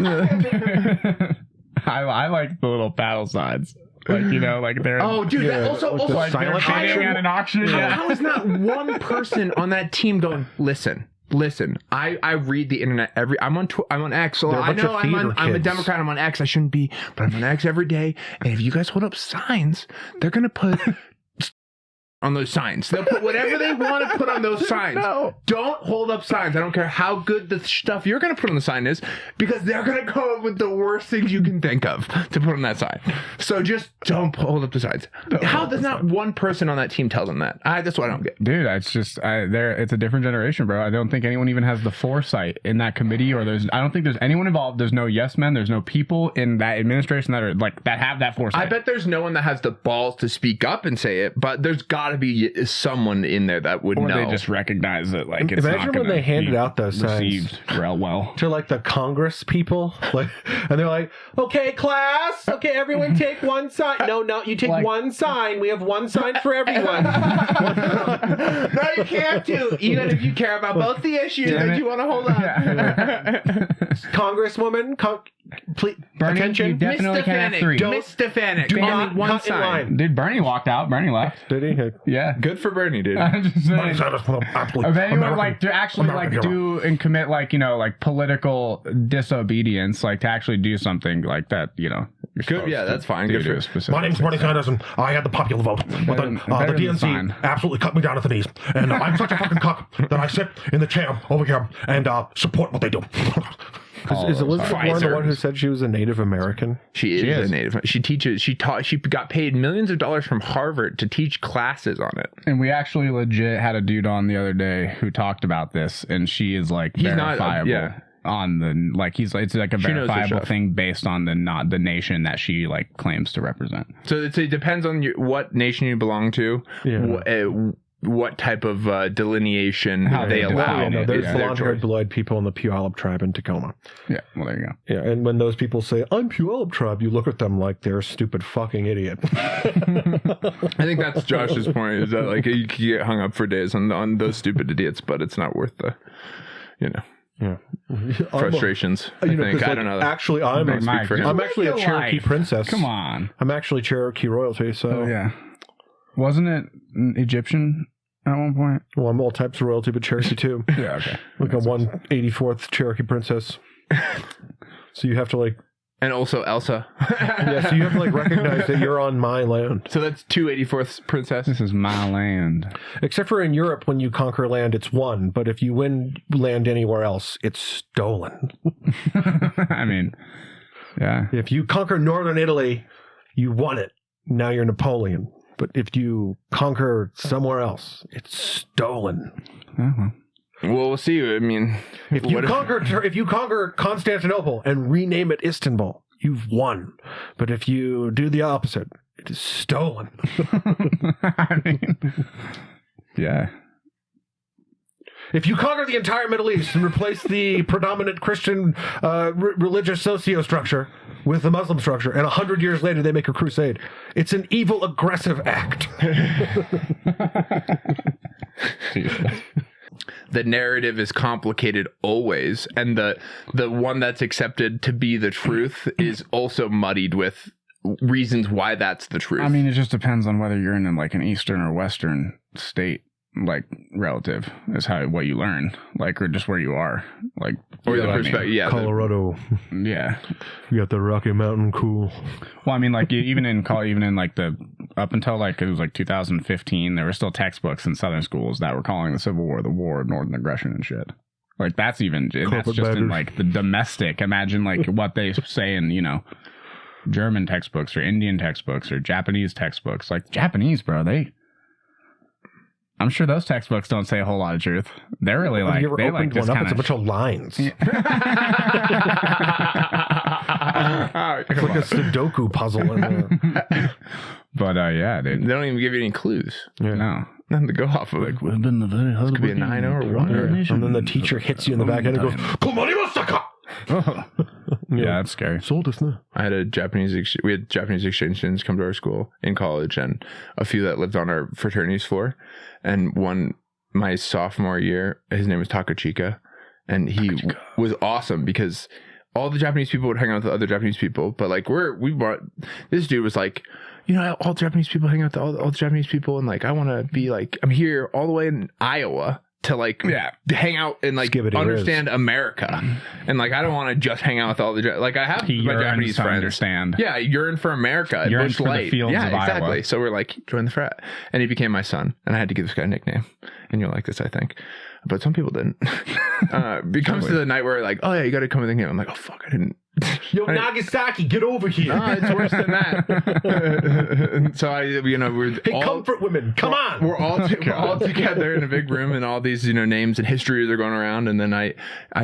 I like the little paddle sides. Like, you know, like they're Oh, dude, Yeah, also, with the like they're silent bidding auction? at an auction. How, Yeah. how is not one person on that team going, listen, I read the internet I'm on X, so They're a I bunch know of I'm theater a kids. Democrat, I'm on X, I shouldn't be, but I'm on X every day, and if you guys hold up signs, they're gonna put on those signs. They'll put whatever they want to put on those signs. No. Don't hold up signs. I don't care how good the stuff you're going to put on the sign is, because they're going to come up with the worst things you can think of to put on that sign. So just don't hold up the signs. How does not one person on that team tell them that? That's what I don't get. Dude, it's just it's a different generation, bro. I don't think anyone even has the foresight in that committee, or I don't think there's anyone involved. There's no yes men. There's no people in that administration that are like that have that foresight. I bet there's no one that has the balls to speak up and say it, but there's got to be someone in there that would or know. they just recognize that like it's Imagine not when gonna they handed be out those signs. received real well. To like the Congress people, like, and they're like, "Okay, class. Okay, everyone, take one sign. No, you take Like- one sign. We have one sign for everyone." No, you can't do. Even if you care about both the issues Damn that it. you want to hold up. Yeah. Congresswoman, please, Bernie, attention. you definitely can have 3. Mr. Fanick. Do Only not one cut in sign. line. Dude, Bernie walked out. Bernie left. Did he? Yeah. Good for Bernie, dude. I'm just saying. If anyone like to actually like do and commit like, you know, like political disobedience, like to actually do something like that, you know. Good, yeah, that's fine. Good for you. My name's Bernie Sanders, and I had the popular vote. But then better the than DNC fine. absolutely cut me down at the knees. And I'm such a fucking cuck that I sit in the chair over here and support what they do. Is Elizabeth Warren the one who said she was a Native American? She is a native. She teaches. She got paid millions of dollars from Harvard to teach classes on it. And we actually legit had a dude on the other day who talked about this, and she is like verifiable. Yeah. On the like, it's like a verifiable thing based on the nation that she like claims to represent. So it depends on what nation you belong to. Yeah. What type of delineation How they they allow. define it. There's Yeah. blonde-haired, blue-eyed people in the Puyallup tribe in Tacoma. Yeah, well there you go. Yeah, and when those people say, I'm Puyallup tribe, you look at them like they're a stupid fucking idiot. I think that's Josh's point, is that like you can get hung up for days on those stupid idiots, but it's not worth the, Yeah. frustrations. I think. 'cause, I don't know. Actually, I'm Big Mike, for him. I'm actually a Cherokee princess. Come on. I'm actually Cherokee royalty, so Oh yeah. Wasn't it Egyptian at one point? well, I'm all types of royalty, but Cherokee too. Yeah, okay. Like a 184th Cherokee princess. So you have to like, And also Elsa. yeah. So you have to like recognize that you're on my land. So that's 284th princess. This is my land. Except for in Europe, when you conquer land, it's won. But if you win land anywhere else, it's stolen. I mean, yeah. If you conquer northern Italy, you won it. Now you're Napoleon. But if you conquer somewhere else, it's stolen. Oh, well. Well, we'll see. I mean, If you conquer Constantinople and rename it Istanbul, you've won. But if you do the opposite, it is stolen. I mean, yeah. If you conquer the entire Middle East and replace the predominant Christian religious socio-structure with the Muslim structure, and 100 years later they make a crusade, it's an evil, aggressive act. the narrative is complicated always, and the one that's accepted to be the truth is also muddied with reasons why that's the truth. I mean, it just depends on whether you're in like an Eastern or Western state. Like relative is what you learn, like, or just where you are, like, or the perspective. Yeah, Colorado. Yeah, you got the Rocky Mountain cool. Well, I mean, like even in like the up until like it was like 2015, there were still textbooks in Southern schools that were calling the Civil War the War of Northern Aggression and shit. Like that's just in like the domestic. Imagine like what they say in German textbooks or Indian textbooks or Japanese textbooks. Like Japanese, bro, I'm sure those textbooks don't say a whole lot of truth. They're really like, they like one up. It's a bunch of lines. Yeah. It's like a Sudoku puzzle in there. But yeah, they don't even give you any clues. Yeah. No. Nothing to go off of. Like, we've been the very this could be a 9 or 1. And then the teacher hits you in the back head and goes, Komarimasaka! Yeah, that's scary. I had we had Japanese exchange students come to our school in college, and a few that lived on our fraternities floor. And my sophomore year, his name was Takachika, and he was awesome because all the Japanese people would hang out with other Japanese people. But like this dude was like, all Japanese people hang out with all the Japanese people, and like I want to be like, I'm here all the way in Iowa to like hang out and like understand America, and like I don't want to just hang out with all the like I have my Japanese friends. Understand? Yeah, yearn for America. Yearn for the fields of exactly. Iowa. So we're like, join the frat, and he became my son, and I had to give this guy a nickname, and you'll like this, I think, but some people didn't. It comes to the night where like, oh yeah, you got to come with a nickname. I'm like, oh fuck, I didn't. Yo, Nagasaki, get over here. No, it's worse than that. So we're comfort women, come on. We're all together in a big room, and all these names and histories are going around, and then I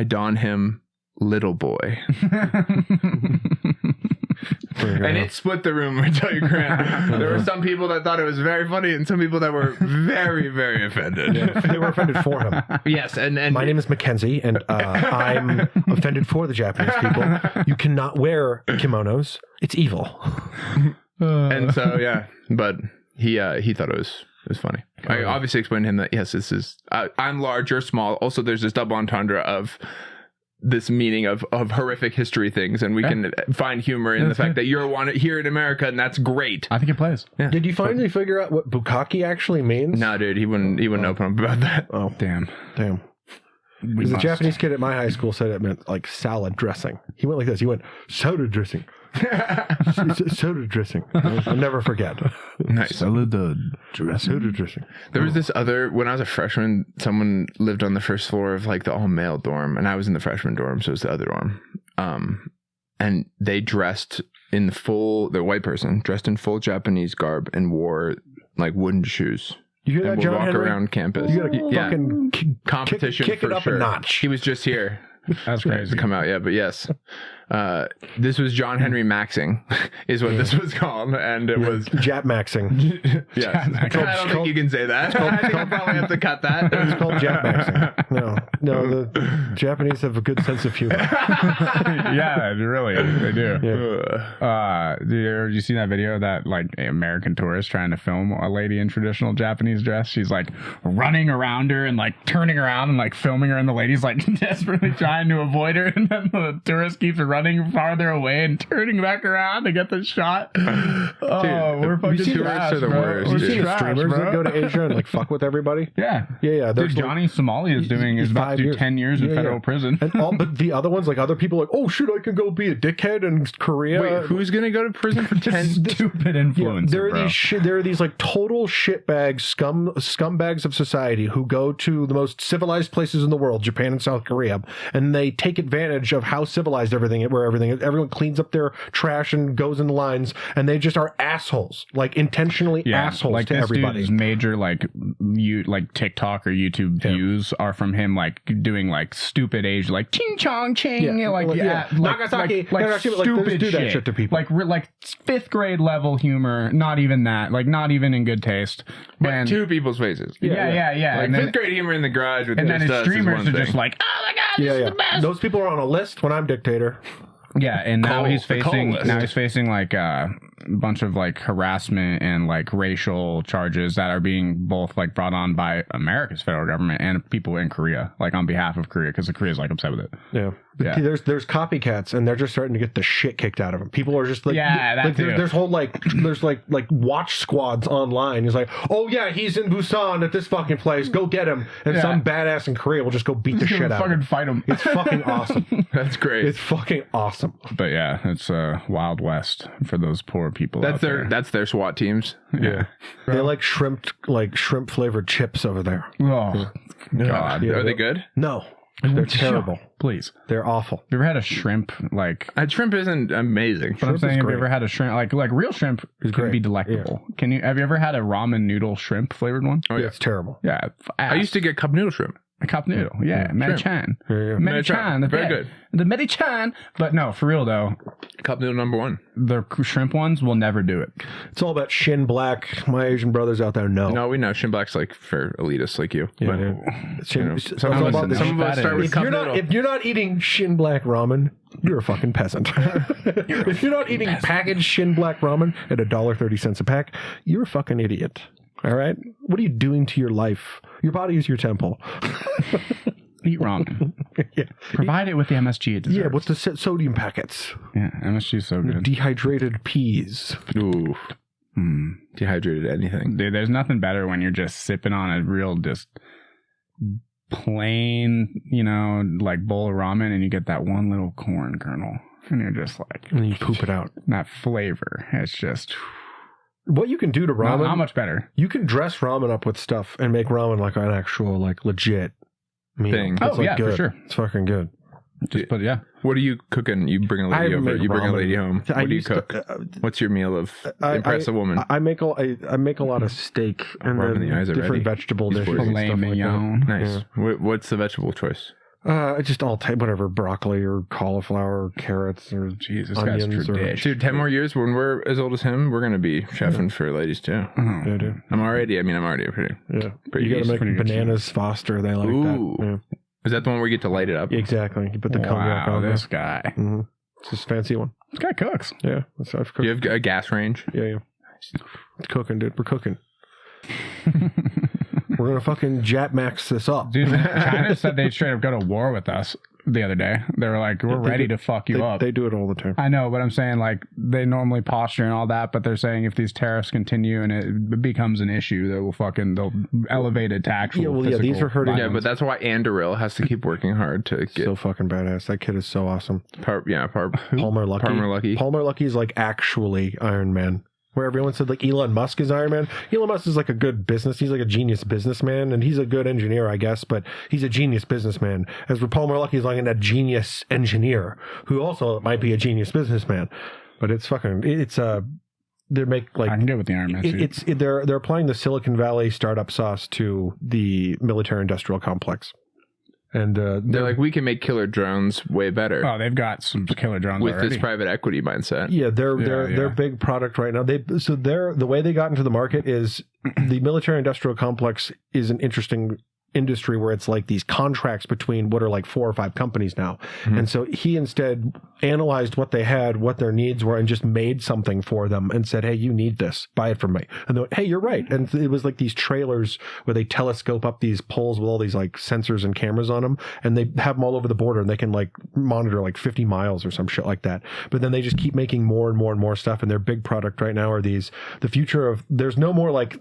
don him little boy. And it split the room, I tell you, Grant. There were some people that thought it was very funny, and some people that were very, very offended. Yeah, they were offended for him. Yes, and my name is Mackenzie, and I'm offended for the Japanese people. You cannot wear kimonos; it's evil. And so but he thought it was funny. I obviously explained to him that yes, this is I'm large, you're small. Also, there's this double entendre of this meaning of horrific history things, and we can find humor in the fact that you're here in America, and that's great. I think it plays. Yeah. Did you finally figure out what bukkake actually means? No, dude, he wouldn't open up about that. Oh, Damn. Because the Japanese kid at my high school said it meant like salad dressing. He went like this. He went, soda dressing. Soda dressing. I'll never forget. Nice. Soda dressing. There was this other, when I was a freshman, someone lived on the first floor of like the all male dorm, and I was in the freshman dorm, so it was the other dorm. And they dressed in the white person dressed in full Japanese garb and wore like wooden shoes. You hear that, and would John walk Henry? around campus. You gotta fucking Competition kick for it up sure. a notch. He was just here. That's crazy. To come out, yeah, but yes. This was John Henry Maxing, is what this was called, and it was Jap maxing. yes. I don't think you can say that. I think I probably have to cut that. It's called Jap maxing. No, the Japanese have a good sense of humor. Yeah, really, they do. Yeah. Did you see that video of that like American tourist trying to film a lady in traditional Japanese dress? She's like running around her and like turning around and like filming her, and the lady's like desperately trying to avoid her, and then the tourist keeps running farther away and turning back around to get the shot. We're fucking tourists trash, are the bro. worst. We're You see the trash, streamers bro. that go to Asia and like fuck with everybody? Yeah. Yeah. Dude, Johnny Somalia is about to do 10 years in federal prison. And but the other ones, like other people, are like, oh shit, I can go be a dickhead in Korea. Wait, who's gonna go to prison for 10? Stupid influence. There are these like total shitbags, scumbags of society who go to the most civilized places in the world, Japan and South Korea, and they take advantage of how civilized everything is. Everyone cleans up their trash and goes in lines, and they just are assholes, like intentionally assholes like to this everybody. Dude's major like TikTok or YouTube views are from him like doing like stupid age like ching chong ching Nagasaki, Nagasaki, stupid do that shit. shit to people. like 5th grade level humor, not even that, like not even in good taste. But And two people's faces. yeah. Like And then, 5th grade humor in the garage with and then just his us is streamers one are just thing. like, oh my god, this is the best. Those people are on a list when I'm dictator. Yeah, and now Coal, he's the coal facing list. like a bunch of like harassment and like racial charges that are being both like brought on by America's federal government and people in Korea, like on behalf of Korea, because Korea's like upset with it. Yeah. Yeah. There's copycats, and they're just starting to get the shit kicked out of them. People are just like, too. there's whole there's watch squads online. He's like, oh yeah, he's in Busan at this fucking place. Go get him. And some badass in Korea will just go beat the shit out of him. Fight him. It's fucking awesome. That's great. It's fucking awesome. But yeah, it's Wild West for those poor people. That's their SWAT teams. Yeah. They like shrimp flavored chips over there. Oh God. Yeah. Are they good? No, they're terrible. Please. They're awful. You ever had a shrimp like? Shrimp isn't amazing. But I'm Shrimp saying, is have great. you ever had a shrimp like real shrimp can great. be delectable? Have you ever had a ramen noodle shrimp flavored one? Oh, yeah. It's terrible. Yeah, I used to get cup noodle shrimp. a cup noodle. Yeah, Medichan. Medichan. Very good. The Medichan. But no, for real though, Cup noodle number one. the shrimp ones will never do it. It's all about Shin Black. My Asian brothers out there know. No, we know Shin Black's like for elitists like you. Yeah, But, yeah. Shin, you know, it's some all of about us, the- some of us start with if cup you're, not, noodle. if you're not eating Shin Black ramen, you're a fucking peasant. If you're not eating packaged Shin Black ramen at $1.30 a pack, you're a fucking idiot. All right? What are you doing to your life? Your body is your temple. Eat ramen. Yeah. Provide it with the MSG it deserves. Yeah, what's the sodium packets? Yeah, MSG is so good. Dehydrated peas. Ooh, dehydrated anything. Dude, there's nothing better when you're just sipping on a real just plain, like bowl of ramen and you get that one little corn kernel and you're just like, And then you poop it out. that flavor. It's just What you can do to ramen, not much better. you can dress ramen up with stuff and make ramen like an actual, like, legit meal. Thing. It's, Oh, like, yeah, for good. sure. It's fucking good. Just put What are you cooking? You bring a lady over. You bring a lady home. What do you cook? What's your meal of impress a woman? I make a lot of steak and Rubbing then the eyes different already. vegetable He's dishes and filet stuff like mignon. Nice. What's the vegetable choice? that. Just all type, whatever, broccoli or cauliflower, or carrots or Jesus, guy's onions or tradition. Dude, 10 more years when we're as old as him, we're going to be chefing for ladies too. Oh, yeah, dude. I'm already pretty. Yeah. Pretty You gotta easy. make Pretty good bananas Foster. They like Ooh. that. Yeah. Is that the one where you get to light it up? Exactly. You put the cognac wow, on there. this guy. Mhm. It's just a fancy one. This guy cooks. Yeah. That's I've Do cooked. you have a gas range? Yeah. It's cooking, dude. We're cooking. We're gonna fucking Jap Max this up. Dude, China said they'd straight up go to war with us the other day. They were like, we're ready to fuck you up. They do it all the time. I know, but I'm saying, like, they normally posture and all that, but they're saying if these tariffs continue and it becomes an issue, they'll elevate it to actual these are hurting. Yeah, but that's why Andoril has to keep working hard to get... So fucking badass. That kid is so awesome. Palmer Luckey. Palmer Luckey is like actually Iron Man. Where everyone said like Elon Musk is Iron Man. Elon Musk is like a good he's like a genius businessman, and he's a good engineer, I guess, but he's a genius businessman. As for Palmer Luckey is like a genius engineer who also might be a genius businessman. But they make like, I can get with the Iron Man suit. They're applying the Silicon Valley startup sauce to the military industrial complex. And they're like, we can make killer drones way better. Oh, they've got some killer drones with already. this private equity mindset. Yeah, their big product right now. The way they got into the market is the military industrial complex is an interesting industry where it's like these contracts between what are like 4 or 5 companies now. Mm-hmm. And so he instead analyzed what they had, what their needs were, and just made something for them and said, hey, you need this, buy it from me. And they went, hey, you're right. And it was like these trailers where they telescope up these poles with all these like sensors and cameras on them, and they have them all over the border, and they can like monitor like 50 miles or some shit like that. But then they just keep making more and more and more stuff, and their big product right now are the future of, there's not going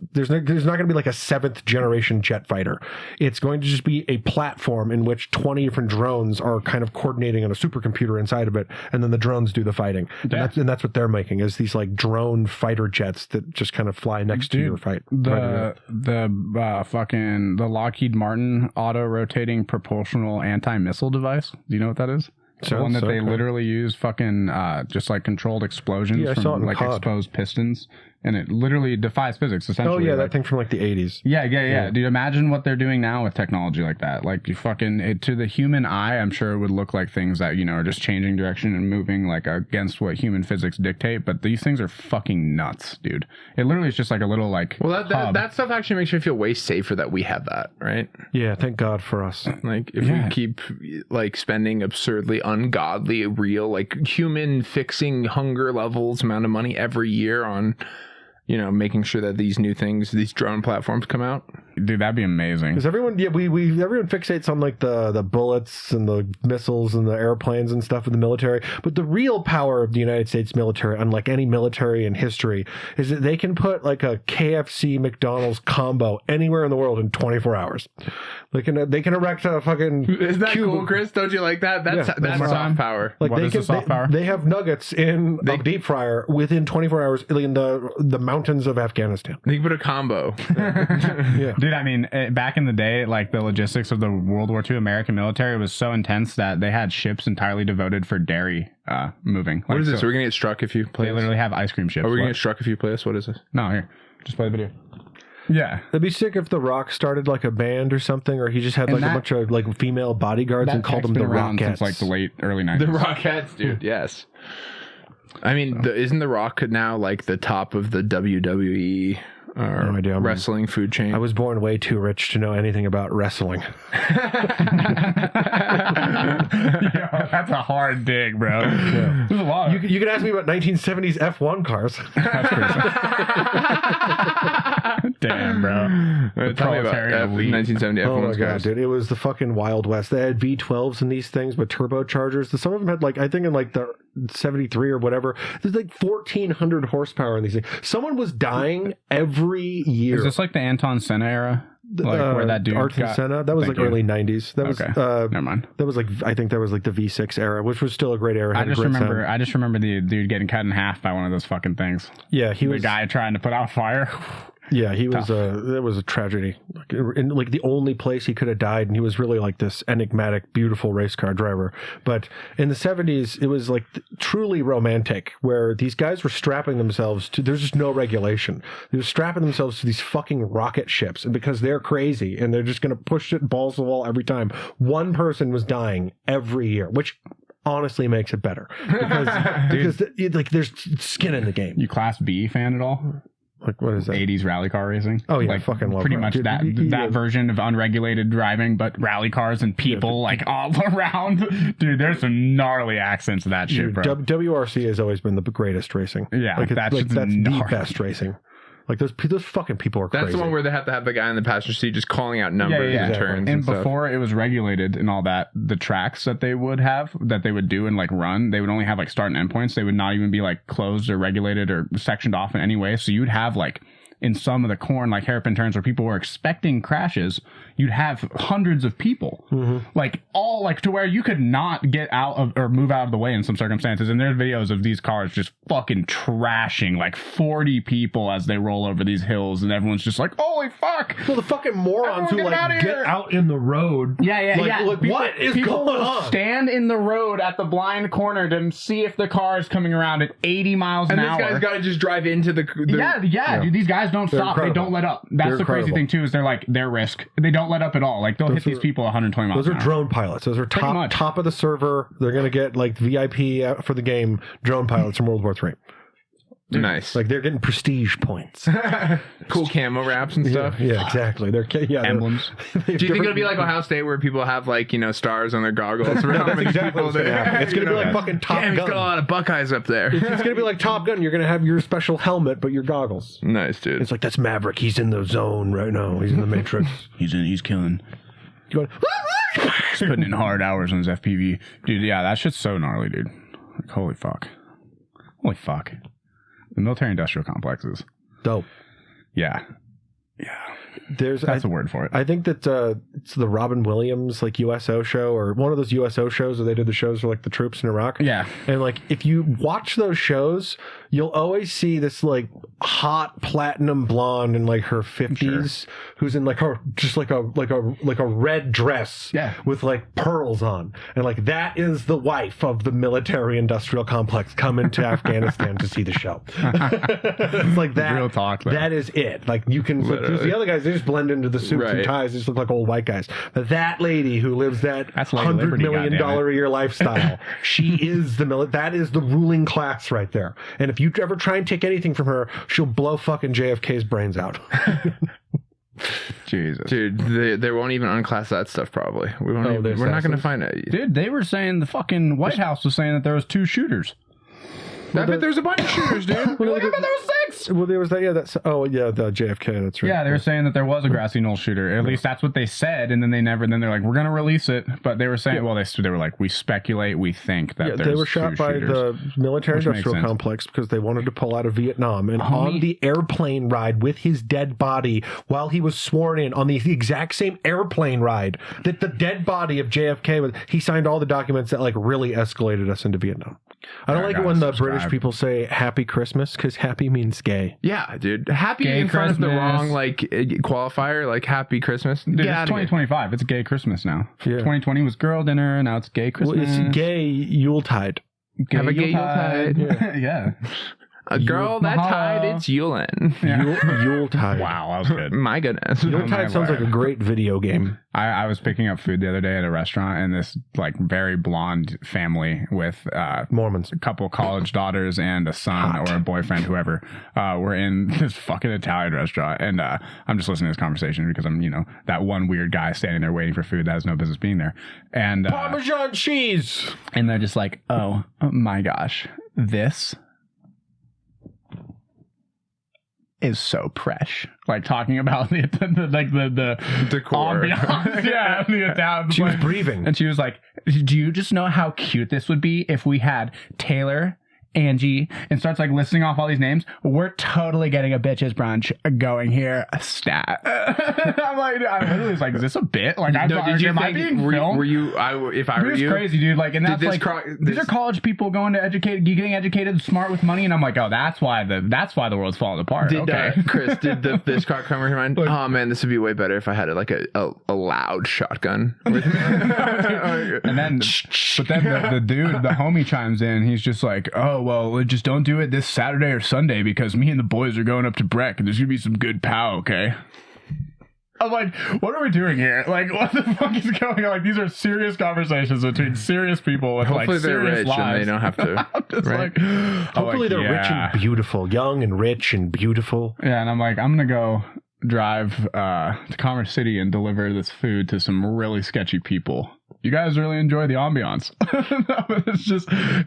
to be like a 7th generation jet fighter. It's going to just be a platform in which 20 different drones are kind of coordinating on a supercomputer inside of it, and then the drones do the fighting. Yeah. And that's what they're making, is these like drone fighter jets that just kind of fly next to your fight. The Lockheed Martin auto-rotating propulsional anti-missile device. Do you know what that is? The one that they literally use just like controlled explosions from like exposed pistons. And it literally defies physics, essentially. Oh, yeah, that thing from like the 80s. Yeah. Dude, imagine what they're doing now with technology like that. Like, to the human eye, I'm sure it would look like things that, are just changing direction and moving like against what human physics dictate. But these things are fucking nuts, dude. It literally is just like a little like. Well, that stuff actually makes me feel way safer that we have that, right? Yeah, thank God for us. Like, if we keep like spending absurdly ungodly, real, like human fixing hunger levels amount of money every year on, making sure that these new things, these drone platforms come out. Dude, that'd be amazing. Because everyone fixates on like the bullets and the missiles and the airplanes and stuff in the military. But the real power of the United States military, unlike any military in history, is that they can put like a KFC McDonald's combo anywhere in the world in 24 hours. They can erect a fucking. Isn't that cool, Chris? Don't you like that? That's soft power. Like they have nuggets in a deep fryer within 24 hours in the mountains of Afghanistan. They can put a combo. Yeah. Dude, I mean, back in the day, like the logistics of the World War II American military was so intense that they had ships entirely devoted for dairy moving. What is this? Are we going to get struck if you play They literally have ice cream ships. Are we going to get struck if you play this? What is this? No, here. Just play the video. Yeah. It'd be sick if The Rock started like a band or something, or he just had like a bunch of like female bodyguards and called them the Rockettes. Since like the late early 90s. The Rockettes, dude. Yes. I mean, isn't The Rock now like the top of the WWE wrestling food chain? I was born way too rich to know anything about wrestling. That's a hard dig, bro. Yeah. There's a lot. You could ask me about 1970s F1 cars. That's crazy. Damn, bro. Tell me about 1970 F1 Oh my god, cars. dude. It was the fucking Wild West. They had V12s in these things with turbochargers. Some of them had like, I think in like the 73 or whatever, there's like 1,400 horsepower in these things. Someone was dying every year. Is this like the Anton Senna era? Like where that dude Ayrton Senna? That was like early 90s. That was never mind. That was like, I think that was like the V6 era, which was still a great era. I just remember the dude getting cut in half by one of those fucking things. Yeah, the guy trying to put out fire. Yeah, he was it was a tragedy. In like the only place he could have died, and he was really like this enigmatic, beautiful race car driver. But in the 70s, it was like truly romantic, where these guys were strapping themselves to, there's just no regulation. They were strapping themselves to these fucking rocket ships, and because they're crazy and they're just going to push it balls to the wall every time. One person was dying every year, which honestly makes it better because like there's skin in the game. You Class B fan at all? Like, what is that? 80s rally car racing. Oh, yeah, like, fucking love pretty that. much Dude, that version of unregulated driving, but rally cars and people like all around. Dude, there's some gnarly accents to that shit, bro. WRC has always been the greatest racing. Yeah, like that's the best racing. Like those fucking people are crazy. That's the one where they have to have the guy in the passenger seat just calling out numbers and turns and stuff. Before it was regulated and all that, the tracks that they would do and like run, they would only have like start and end points. They would not even be like closed or regulated or sectioned off in any way. So you'd have like in some of the corn, like hairpin turns where people were expecting crashes, you'd have hundreds of people, like all like to where you could not get out of or move out of the way in some circumstances. And there's videos of these cars just fucking trashing like 40 people as they roll over these hills, and everyone's just like, "Holy fuck!" Well, the fucking morons who like get out in the road. Like, what is going on? Stand in the road at the blind corner to see if the car is coming around at 80 miles an hour. And this guy's got to just drive into the dude. These guys don't stop. Incredible. They don't let up. That's the crazy thing too. Is they're like their risk. They don't let up at all. Like they'll hit these people 120 miles. Those are drone pilots. Those are top of the server. They're gonna get like VIP for the game. Drone pilots from World War III. Nice. Like they're getting prestige points. Cool camo wraps and stuff. Yeah, exactly. They're emblems. Do you think it'll be like Ohio State where people have like, stars on their goggles? That's exactly what's gonna happen. It's gonna be like fucking Top Gun. He's got a lot of Buckeyes up there. It's gonna be like Top Gun. You're gonna have your special helmet, but your goggles. Nice, dude. It's like, that's Maverick. He's in the zone right now. He's in the Matrix. He's killing. Going, He's putting in hard hours on his FPV. Dude, yeah, that shit's so gnarly, dude. Like, holy fuck. The military industrial complexes. dope. Yeah. That's a word for it. I think that it's the Robin Williams like USO show, or one of those USO shows where they did the shows for like the troops in Iraq. Yeah. And like if you watch those shows, you'll always see this like hot platinum blonde in like her 50s who's in like her just like a red dress with like pearls on. And like that is the wife of the military industrial complex coming to Afghanistan to see the show. It's like that. Real talk. Though. That is it. Like you can look, there's the other guys, they just blend into the suits and ties. They just look like old white guys. But that lady who lives that $100 million a year lifestyle, she is that is the ruling class right there. And if you ever try and take anything from her, she'll blow fucking JFK's brains out. Jesus, dude, they won't even unclass that stuff. Probably we're not going to find it, dude. They were saying the fucking White House was saying that there was 2 shooters. I bet there's a bunch of shooters, dude. I bet there was 6. Well, there was that. Yeah, the JFK. That's right. Yeah, they were saying that there was a grassy knoll shooter. At least that's what they said, and then they're like, we're gonna release it. But they were saying, they were like, we speculate, we think that there's they were shot by the military industrial complex because they wanted to pull out of Vietnam, and on the airplane ride with his dead body while he was sworn in on the exact same airplane ride that the dead body of JFK was. He signed all the documents that like really escalated us into Vietnam. I don't like it when the British people say Happy Christmas, because happy means gay. Yeah, dude. Happy gay in front Christmas. of the wrong like qualifier, like Happy Christmas. Dude, it's 2025. It's gay Christmas now. Yeah. 2020 was girl dinner, and now it's gay Christmas. Well, it's gay Yuletide. Have a gay Yuletide. Yeah. A girl that tied its Yulin. Yeah. Yuletide. Wow, that was good. My goodness. Yuletide sounds like a great video game. I was picking up food the other day at a restaurant, and this like very blonde family with Mormons, a couple college daughters and a son or a boyfriend, whoever, were in this fucking Italian restaurant, and I'm just listening to this conversation because I'm that one weird guy standing there waiting for food that has no business being there, and Parmesan cheese, and they're just like, oh my gosh, this is so fresh. Like talking about the decor. Ambiance. Yeah, the Italian. She was breathing, and she was like, "Do you just know how cute this would be if we had Taylor, Angie," and starts like listing off all these names. We're totally getting a bitches brunch going here. A stat. I literally was like, "Is this a bit?" Like, did you think? Were you? If I were you, crazy, dude. Like, and that's like these are college people going to getting educated, smart with money, and I'm like, oh, that's why the world's falling apart. Chris, did this car come to your mind? Oh man, this would be way better if I had like a loud shotgun. With me. And then, but then the dude, the homie chimes in. He's just like, oh, well, just don't do it this Saturday or Sunday because me and the boys are going up to Breck and there's gonna be some good pow, okay? I'm like, what are we doing here? Like, what the fuck is going on? Like, these are serious conversations between serious people with hopefully like they're serious rich lives. And they don't have to. I'm just right? Hopefully they're rich and beautiful, young and rich and beautiful. Yeah, and I'm like, I'm gonna go drive to Commerce City and deliver this food to some really sketchy people. you guys really enjoy the ambiance.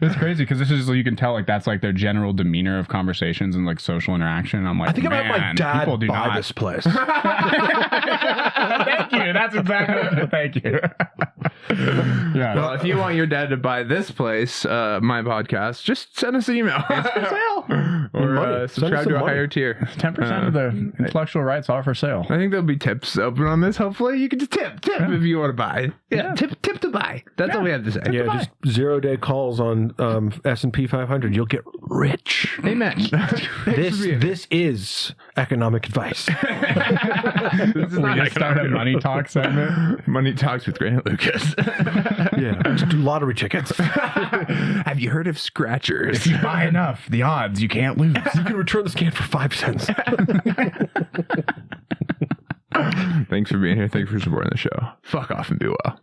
It's crazy because this is, you can tell, like, that's like their general demeanor of conversations and like social interaction. I'm like, I think I'm having my dad people do buy not. this place. Thank you. That's exactly. Thank you. Yeah. Well, if you want your dad to buy this place, my podcast, just send us an email. It's for sale. Or subscribe to a higher tier. 10% of the intellectual rights are for sale. I think there'll be tips open on this. Hopefully, you can just tip if you want to buy. Yeah, tip to buy. That's all we have to say. Yeah, just 0-day calls on S&P 500. You'll get rich. Amen. This is economic advice. This is We not just start a money talk segment. Money Talks with Grant Lucas. Yeah, just do lottery tickets. Have you heard of scratchers? If you buy enough, the odds you can't lose. You can return the scan for 5 cents. Thanks for being here. Thanks for supporting the show. Fuck off and be well.